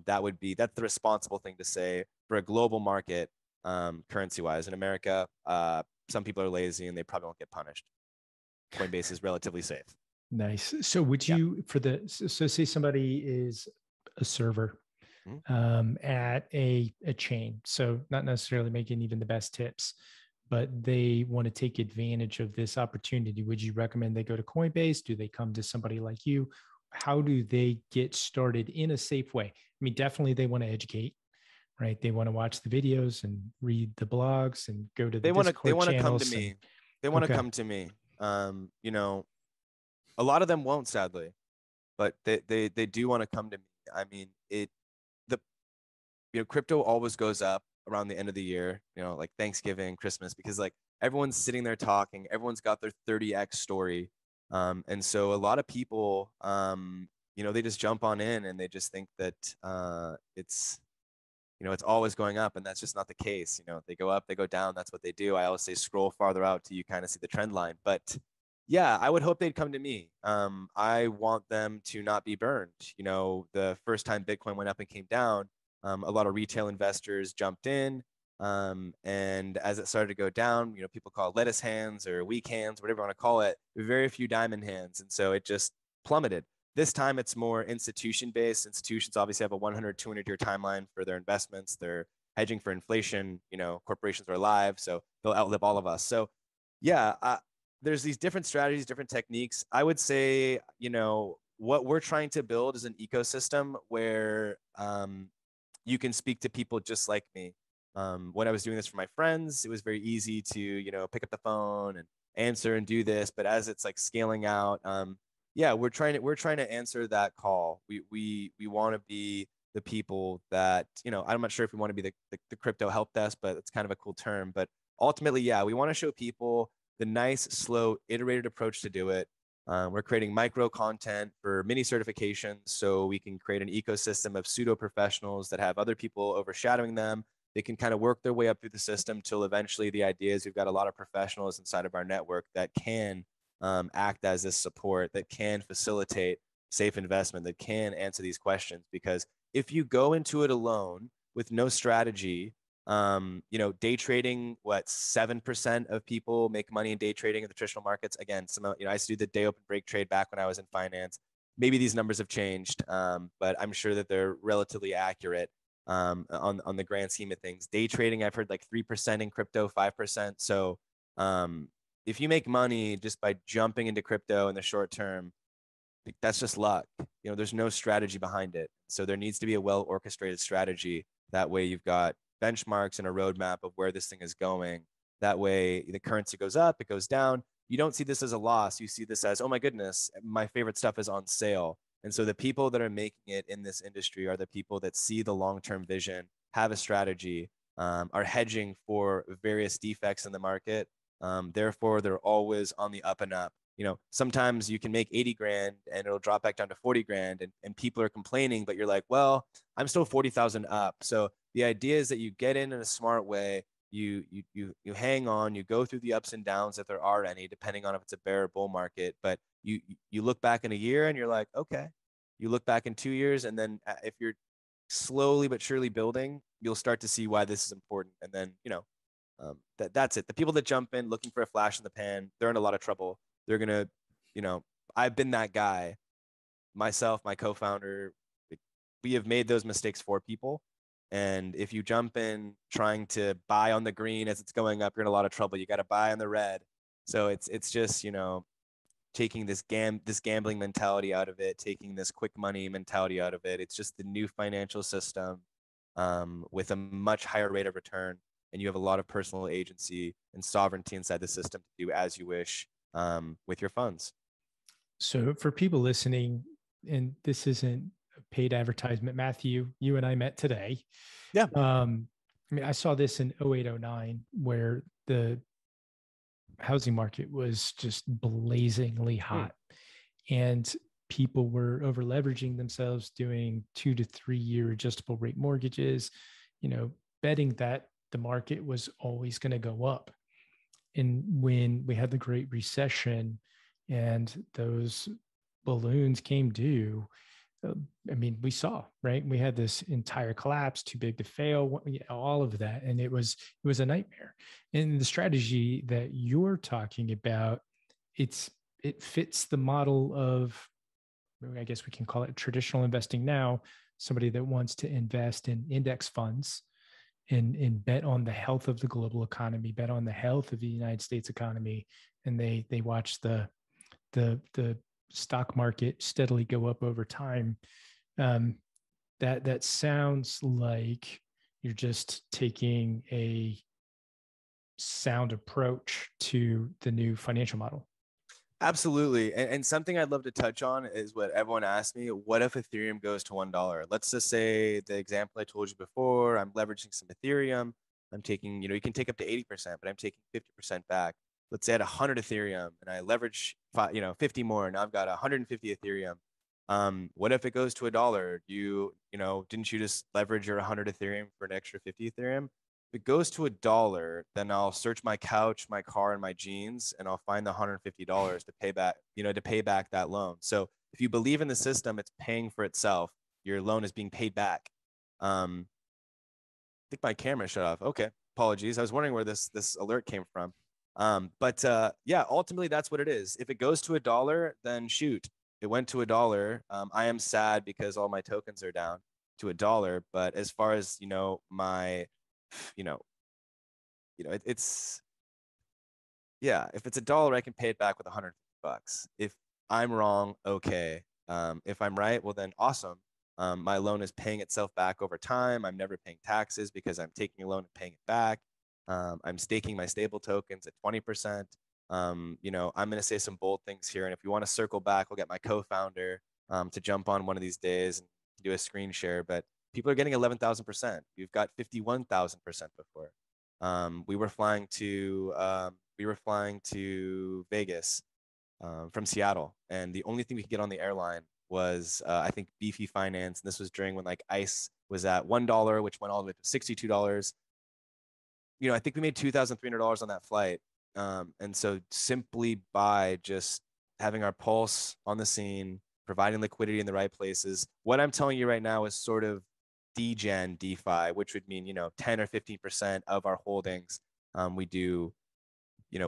That's the responsible thing to say for a global market, currency wise. In America, some people are lazy and they probably won't get punished. Coinbase is relatively safe. Nice. So would you, so say somebody is a server at a chain, so not necessarily making even the best tips, but they want to take advantage of this opportunity. Would you recommend they go to Coinbase? Do they come to somebody like you? How do they get started in a safe way? I mean, definitely they want to educate, right? They want to watch the videos and read the blogs and go to the Discord channels. They want to come to me. A lot of them won't, sadly, but they do want to come to me. I mean, crypto always goes up around the end of the year, like Thanksgiving, Christmas, because like everyone's sitting there talking, everyone's got their 30x story. And so a lot of people, they just jump on in and they just think that it's always going up, and that's just not the case. They go up, they go down. That's what they do. I always say scroll farther out till you kind of see the trend line. But yeah, I would hope they'd come to me. I want them to not be burned. The first time Bitcoin went up and came down, a lot of retail investors jumped in. And as it started to go down, people call it lettuce hands or weak hands, whatever you want to call it, very few diamond hands. And so it just plummeted. This time it's more institution-based. Institutions obviously have a 100, 200-year timeline for their investments. They're hedging for inflation. Corporations are alive, so they'll outlive all of us. So yeah, there's these different strategies, different techniques. I would say, what we're trying to build is an ecosystem where you can speak to people just like me. When I was doing this for my friends, it was very easy to, pick up the phone and answer and do this. But as it's like scaling out, yeah, we're trying to answer that call. We want to be the people that, I'm not sure if we want to be the crypto help desk, but it's kind of a cool term. But ultimately, yeah, we want to show people the nice, slow, iterated approach to do it. We're creating micro content for mini certifications so we can create an ecosystem of pseudo professionals that have other people overshadowing them. They can kind of work their way up through the system till eventually the idea is we've got a lot of professionals inside of our network that can act as this support, that can facilitate safe investment, that can answer these questions. Because if you go into it alone with no strategy, day trading, 7% of people make money in day trading in the traditional markets. Again, I used to do the day open break trade back when I was in finance. Maybe these numbers have changed, but I'm sure that they're relatively accurate on the grand scheme of things. Day trading, I've heard like 3% in crypto, 5%. So if you make money just by jumping into crypto in the short term, that's just luck. There's no strategy behind it. So there needs to be a well orchestrated strategy. That way you've got benchmarks and a roadmap of where this thing is going. That way the currency goes up, it goes down. You don't see this as a loss. You see this as, oh my goodness, my favorite stuff is on sale. And so the people that are making it in this industry are the people that see the long-term vision, have a strategy, are hedging for various defects in the market. Therefore, they're always on the up and up. Sometimes you can make 80 grand and it'll drop back down to 40 grand and people are complaining, but you're like, well, I'm still 40,000 up. So the idea is that you get in a smart way, you hang on, you go through the ups and downs if there are any, depending on if it's a bear or bull market. But you look back in a year and you're like, okay. You look back in 2 years, and then if you're slowly but surely building, you'll start to see why this is important. And then, that's it. The people that jump in looking for a flash in the pan, they're in a lot of trouble. They're going to, I've been that guy myself, my co-founder. We have made those mistakes for people. And if you jump in trying to buy on the green as it's going up, you're in a lot of trouble. You got to buy on the red. So it's just, taking this gambling mentality out of it, taking this quick money mentality out of it. It's just the new financial system with a much higher rate of return. And you have a lot of personal agency and sovereignty inside the system to do as you wish with your funds. So for people listening, and this isn't a paid advertisement, Matthew, you and I met today. Yeah. I saw this in 08, 09, where housing market was just blazingly hot, and people were over leveraging themselves, doing 2 to 3 year adjustable rate mortgages, betting that the market was always going to go up. And when we had the Great Recession and those balloons came due, I mean, we saw, right? We had this entire collapse, too big to fail, all of that, and it was a nightmare. And the strategy that you're talking about, it fits the model of, I guess we can call it traditional investing now. Somebody that wants to invest in index funds and bet on the health of the global economy, bet on the health of the United States economy, and they watch the stock market steadily go up over time. That sounds like you're just taking a sound approach to the new financial model. Absolutely. And something I'd love to touch on is what everyone asked me. What if Ethereum goes to $1? Let's just say the example I told you before, I'm leveraging some Ethereum. I'm taking, you can take up to 80%, but I'm taking 50% back. Let's say I had 100 Ethereum and I leverage, 50 more. Now I've got 150 Ethereum. What if it goes to $1? Didn't you just leverage your 100 Ethereum for an extra 50 Ethereum? If it goes to $1, then I'll search my couch, my car, and my jeans, and I'll find the $150 to pay back that loan. So if you believe in the system, it's paying for itself. Your loan is being paid back. I think my camera shut off. Okay, apologies. I was wondering where this alert came from. Yeah, ultimately that's what it is. If it goes to $1, then shoot, it went to $1. I am sad because all my tokens are down to $1. But as far as it's if it's $1, I can pay it back with $150. If I'm wrong, okay. If I'm right, well then awesome. My loan is paying itself back over time. I'm never paying taxes because I'm taking a loan and paying it back. I'm staking my stable tokens at 20%. I'm going to say some bold things here. And if you want to circle back, I'll get my co-founder to jump on one of these days and do a screen share. But people are getting 11,000%. We've got 51,000% before. We were flying to Vegas from Seattle, and the only thing we could get on the airline was I think beefy finance. And this was during when like ICE was at $1, which went all the way to $62. I think we made $2,300 on that flight. And so simply by just having our pulse on the scene, providing liquidity in the right places, what I'm telling you right now is sort of degen DeFi, which would mean 10 or 15% of our holdings we do.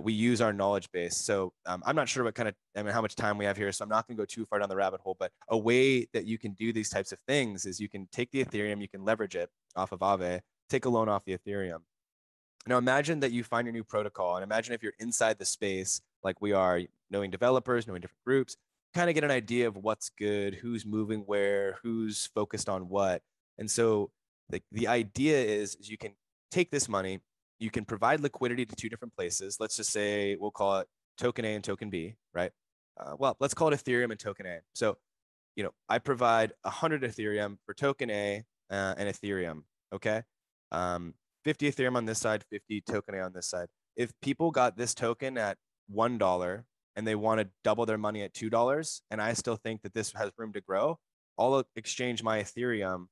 We use our knowledge base. So I'm not sure how much time we have here, so I'm not going to go too far down the rabbit hole. But a way that you can do these types of things is you can take the Ethereum, you can leverage it off of Aave, take a loan off the Ethereum. Now imagine that you find your new protocol, and imagine if you're inside the space like we are, knowing developers, knowing different groups, kind of get an idea of what's good, who's moving where, who's focused on what. And so the idea is you can take this money, you can provide liquidity to two different places. Let's just say we'll call it token A and token B, right? Let's call it Ethereum and token A. So, I provide 100 Ethereum for token A and Ethereum, okay? 50 Ethereum on this side, 50 token A on this side. If people got this token at $1 and they want to double their money at $2, and I still think that this has room to grow, I'll exchange my Ethereum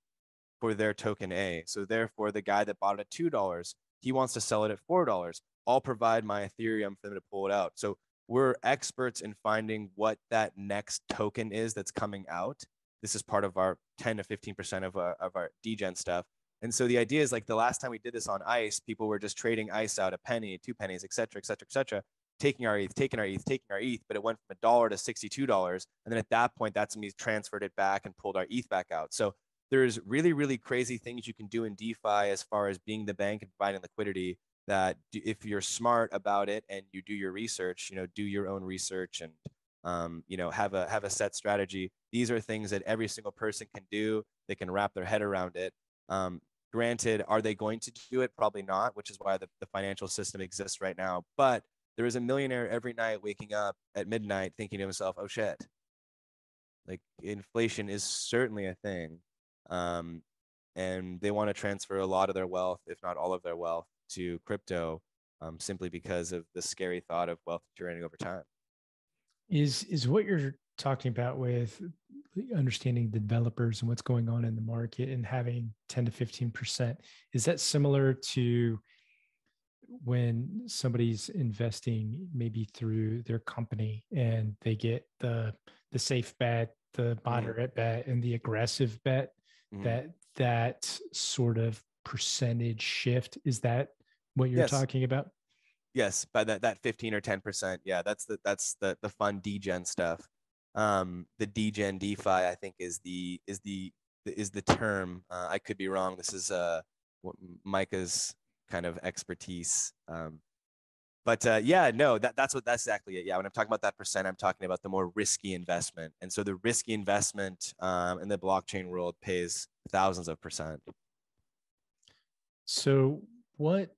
for their token A. So therefore, the guy that bought it at $2, he wants to sell it at $4. I'll provide my Ethereum for them to pull it out. So we're experts in finding what that next token is that's coming out. This is part of our 10 to 15% of our degen stuff. And so the idea is like the last time we did this on ICE, people were just trading ICE out a penny, 2 pennies, et cetera, et cetera, et cetera, taking our ETH, taking our ETH, but it went from $1 to $62. And then at that point, that's when we transferred it back and pulled our ETH back out. So there's really, really crazy things you can do in DeFi as far as being the bank and providing liquidity that if you're smart about it and you do your research, do your own research and, have a set strategy. These are things that every single person can do. They can wrap their head around it. Granted, are they going to do it? Probably not, which is why the financial system exists right now. But there is a millionaire every night waking up at midnight thinking to himself, oh shit, like inflation is certainly a thing. And they want to transfer a lot of their wealth, if not all of their wealth, to crypto. simply because of the scary thought of wealth deteriorating over time. Is what you're talking about with understanding the developers and what's going on in the market and having 10 to 15%, is that similar to when somebody's investing maybe through their company and they get the safe bet, the moderate bet, and the aggressive bet, that sort of percentage shift? Is that what you're talking about? Yes, by that 15 or 10%. Yeah, that's the fun degen stuff. The degen DeFi, I think, is the term. I could be wrong. This is Micah's kind of expertise. But yeah, no, that's exactly it. Yeah, when I'm talking about that percent, I'm talking about the more risky investment. And so the risky investment in the blockchain world pays thousands of percent. So what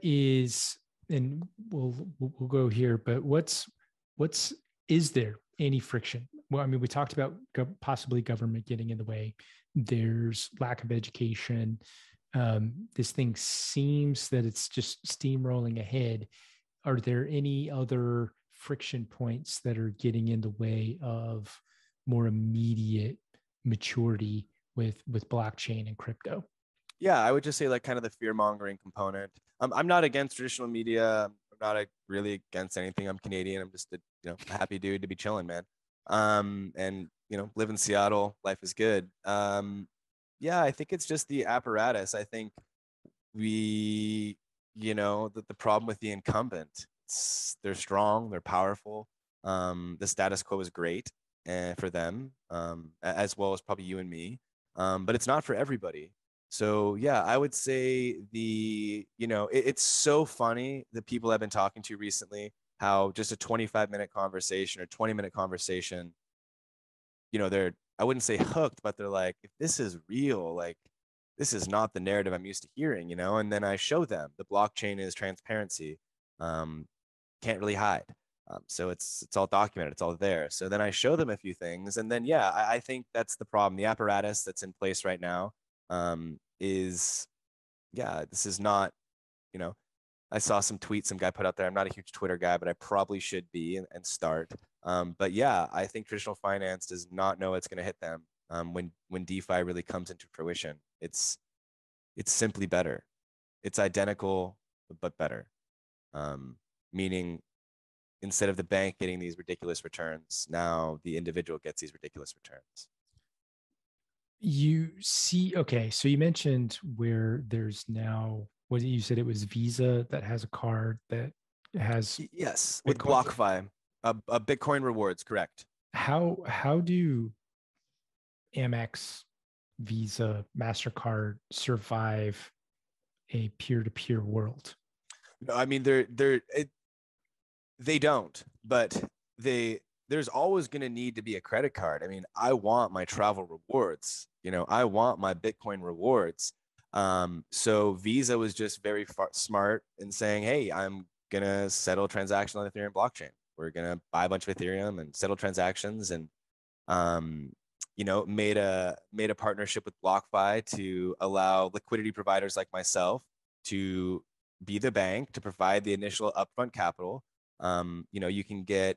is, and we'll go here, but is there any friction? Well, I mean, we talked about possibly government getting in the way. There's lack of education. This thing seems that it's just steamrolling ahead. Are there any other friction points that are getting in the way of more immediate maturity with blockchain and crypto? Yeah, I would just say like kind of the fear mongering component. I'm not against traditional media. I'm not really against anything. I'm Canadian. I'm just a happy dude to be chilling, man. And live in Seattle. Life is good. Yeah, I think it's just the apparatus. I think the problem with the incumbent, they're strong, they're powerful. The status quo is great for them, as well as probably you and me. But it's not for everybody. So yeah, I would say it's so funny the people I've been talking to recently, how just a 25-minute conversation or 20-minute conversation, I wouldn't say hooked, but they're like, if this is real, like this is not the narrative I'm used to hearing, and then I show them the blockchain is transparency, can't really hide. So it's all documented, it's all there. So then I show them a few things, and then yeah, I think that's the problem. The apparatus that's in place right now this is not, I saw some tweets some guy put out there. I'm not a huge Twitter guy, but I probably should be and start. But yeah, I think traditional finance does not know it's going to hit them when DeFi really comes into fruition. It's simply better. It's identical but better. Meaning, instead of the bank getting these ridiculous returns, now the individual gets these ridiculous returns. You see, okay, so you mentioned where there's now, what you said, it was Visa that has a card that has yes with BlockFi, a Bitcoin rewards, correct? How do Amex, Visa, MasterCard survive a peer-to-peer world? No, I mean they don't, but there's always going to need to be a credit card. I mean, I want my travel rewards, I want my Bitcoin rewards. So Visa was just very smart in saying, hey, I'm going to settle transactions on the Ethereum blockchain. We're going to buy a bunch of Ethereum and settle transactions, and made a partnership with BlockFi to allow liquidity providers like myself to be the bank to provide the initial upfront capital. You can go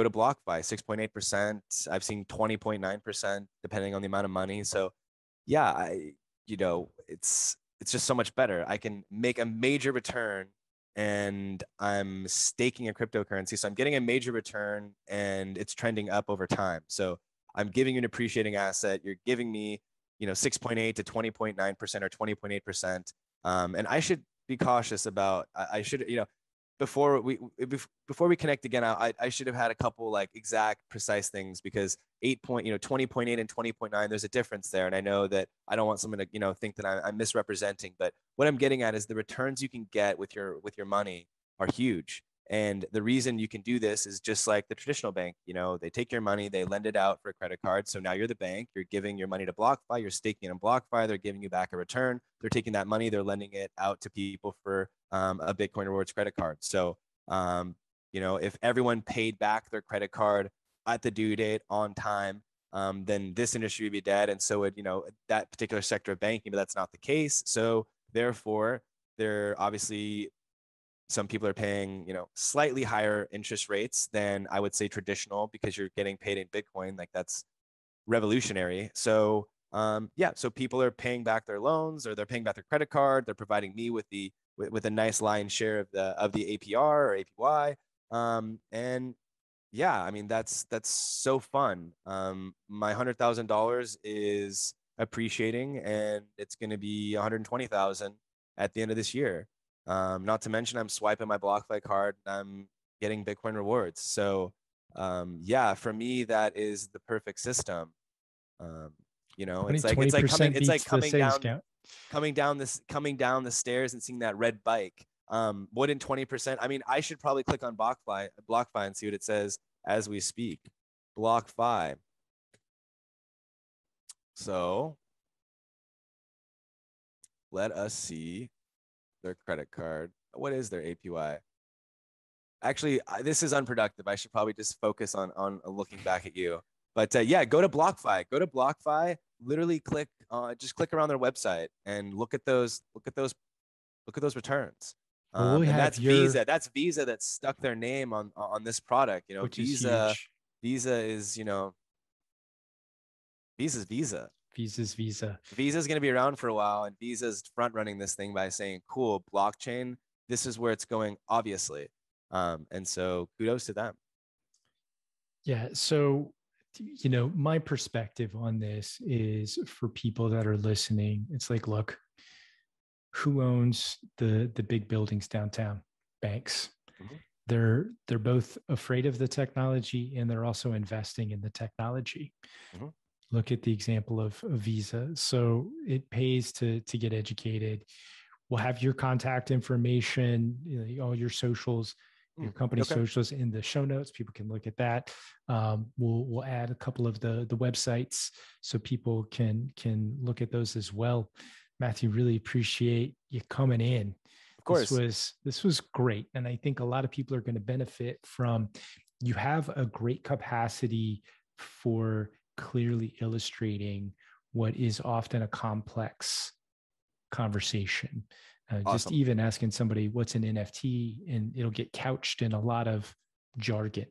to BlockFi, 6.8%. I've seen 20.9%, depending on the amount of money. So yeah, it's just so much better. I can make a major return and I'm staking a cryptocurrency. So I'm getting a major return and it's trending up over time. So I'm giving you an appreciating asset. You're giving me, 6.8 to 20.9% or 20.8%. And I should be cautious about, I should, before we connect again, I should have had a couple like exact precise things, because 20.8 and 20.9, there's a difference there. And I know that I don't want someone to, think that I'm misrepresenting, but what I'm getting at is the returns you can get with your money are huge. And the reason you can do this is just like the traditional bank, they take your money, they lend it out for a credit card. So now you're the bank, you're giving your money to BlockFi, you're staking it in BlockFi, they're giving you back a return. They're taking that money, they're lending it out to people for a Bitcoin rewards credit card. So, if everyone paid back their credit card at the due date on time, then this industry would be dead. And so would, that particular sector of banking, but that's not the case. So therefore, they're obviously some people are paying, slightly higher interest rates than I would say traditional, because you're getting paid in Bitcoin. Like, that's revolutionary. So yeah, so people are paying back their loans, or they're paying back their credit card. They're providing me with with a nice lion's share of the APR or APY. And yeah, I mean, that's so fun. My $100,000 is appreciating, and it's going to be 120,000 at the end of this year. Not to mention, I'm swiping my BlockFi card and I'm getting Bitcoin rewards. So yeah, for me, that is the perfect system. It's like 20% beats the coming savings down account. coming down the stairs and seeing that red bike. Wouldn't 20%? I mean, I should probably click on BlockFi and see what it says as we speak. BlockFi. So let us see their credit card. What is their APY? Actually, this is unproductive. I should probably just focus on looking back at you. But yeah, go to BlockFi. Go to BlockFi. Literally just click around their website and look at those returns. Well, we And have that's Visa. That's Visa that stuck their name on this product. which Visa. is huge. Visa is Visa's Visa. Visa's Visa. Visa's going to be around for a while, and Visa's front running this thing by saying, "Cool, blockchain. This is where it's going." Obviously, and so kudos to them. Yeah. So, my perspective on this is, for people that are listening, it's like, look, who owns the big buildings downtown? Banks. Mm-hmm. They're both afraid of the technology, and they're also investing in the technology. Mm-hmm. Look at the example of Visa. So it pays to get educated. We'll have your contact information, all your socials, your company socials in the show notes. People can look at that. We'll add a couple of the websites so people can look at those as well. Matthew, really appreciate you coming in. Of course. This was great. And I think a lot of people are going to benefit from, you have a great capacity for clearly illustrating what is often a complex conversation. Awesome. Just even asking somebody what's an NFT, and it'll get couched in a lot of jargon.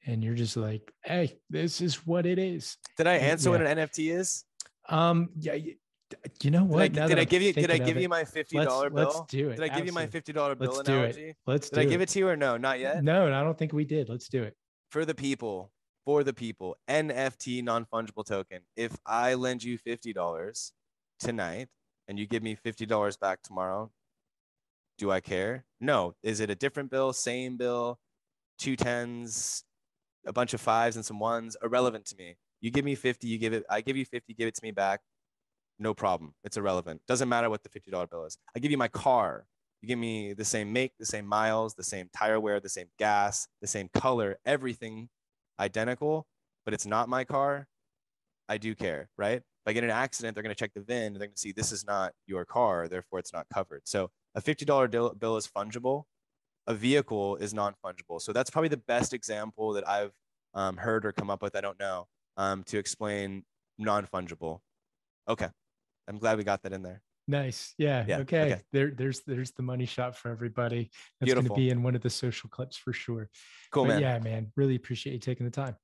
And you're just like, hey, this is what it is. Did I answer what an NFT is? Yeah. You know what? Did I give you my $50 bill? Let's do it. Did I give you my $50 bill analogy? Did I give it to you or no? Not yet? No, I don't think we did. Let's do it. For the people, NFT, non-fungible token. If I lend you $50 tonight and you give me $50 back tomorrow, do I care? No. Is it a different bill, same bill, 2 10s, a bunch of 5s and some 1s? Irrelevant to me. You give me 50, I give you 50, give it to me back. No problem. It's irrelevant. Doesn't matter what the $50 bill is. I give you my car. You give me the same make, the same miles, the same tire wear, the same gas, the same color, everything identical, but it's not my car. I do care, right? If I get in an accident, they're going to check the VIN. They're going to see this is not your car, therefore it's not covered. So a $50 bill is fungible. A vehicle is non-fungible. So that's probably the best example that I've heard or come up with, I don't know, to explain non-fungible. Okay. I'm glad we got that in there. Nice. Yeah. Okay. There's the money shot for everybody. That's going to be in one of the social clips for sure. Cool, man. Yeah, man. Really appreciate you taking the time.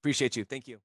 Appreciate you. Thank you.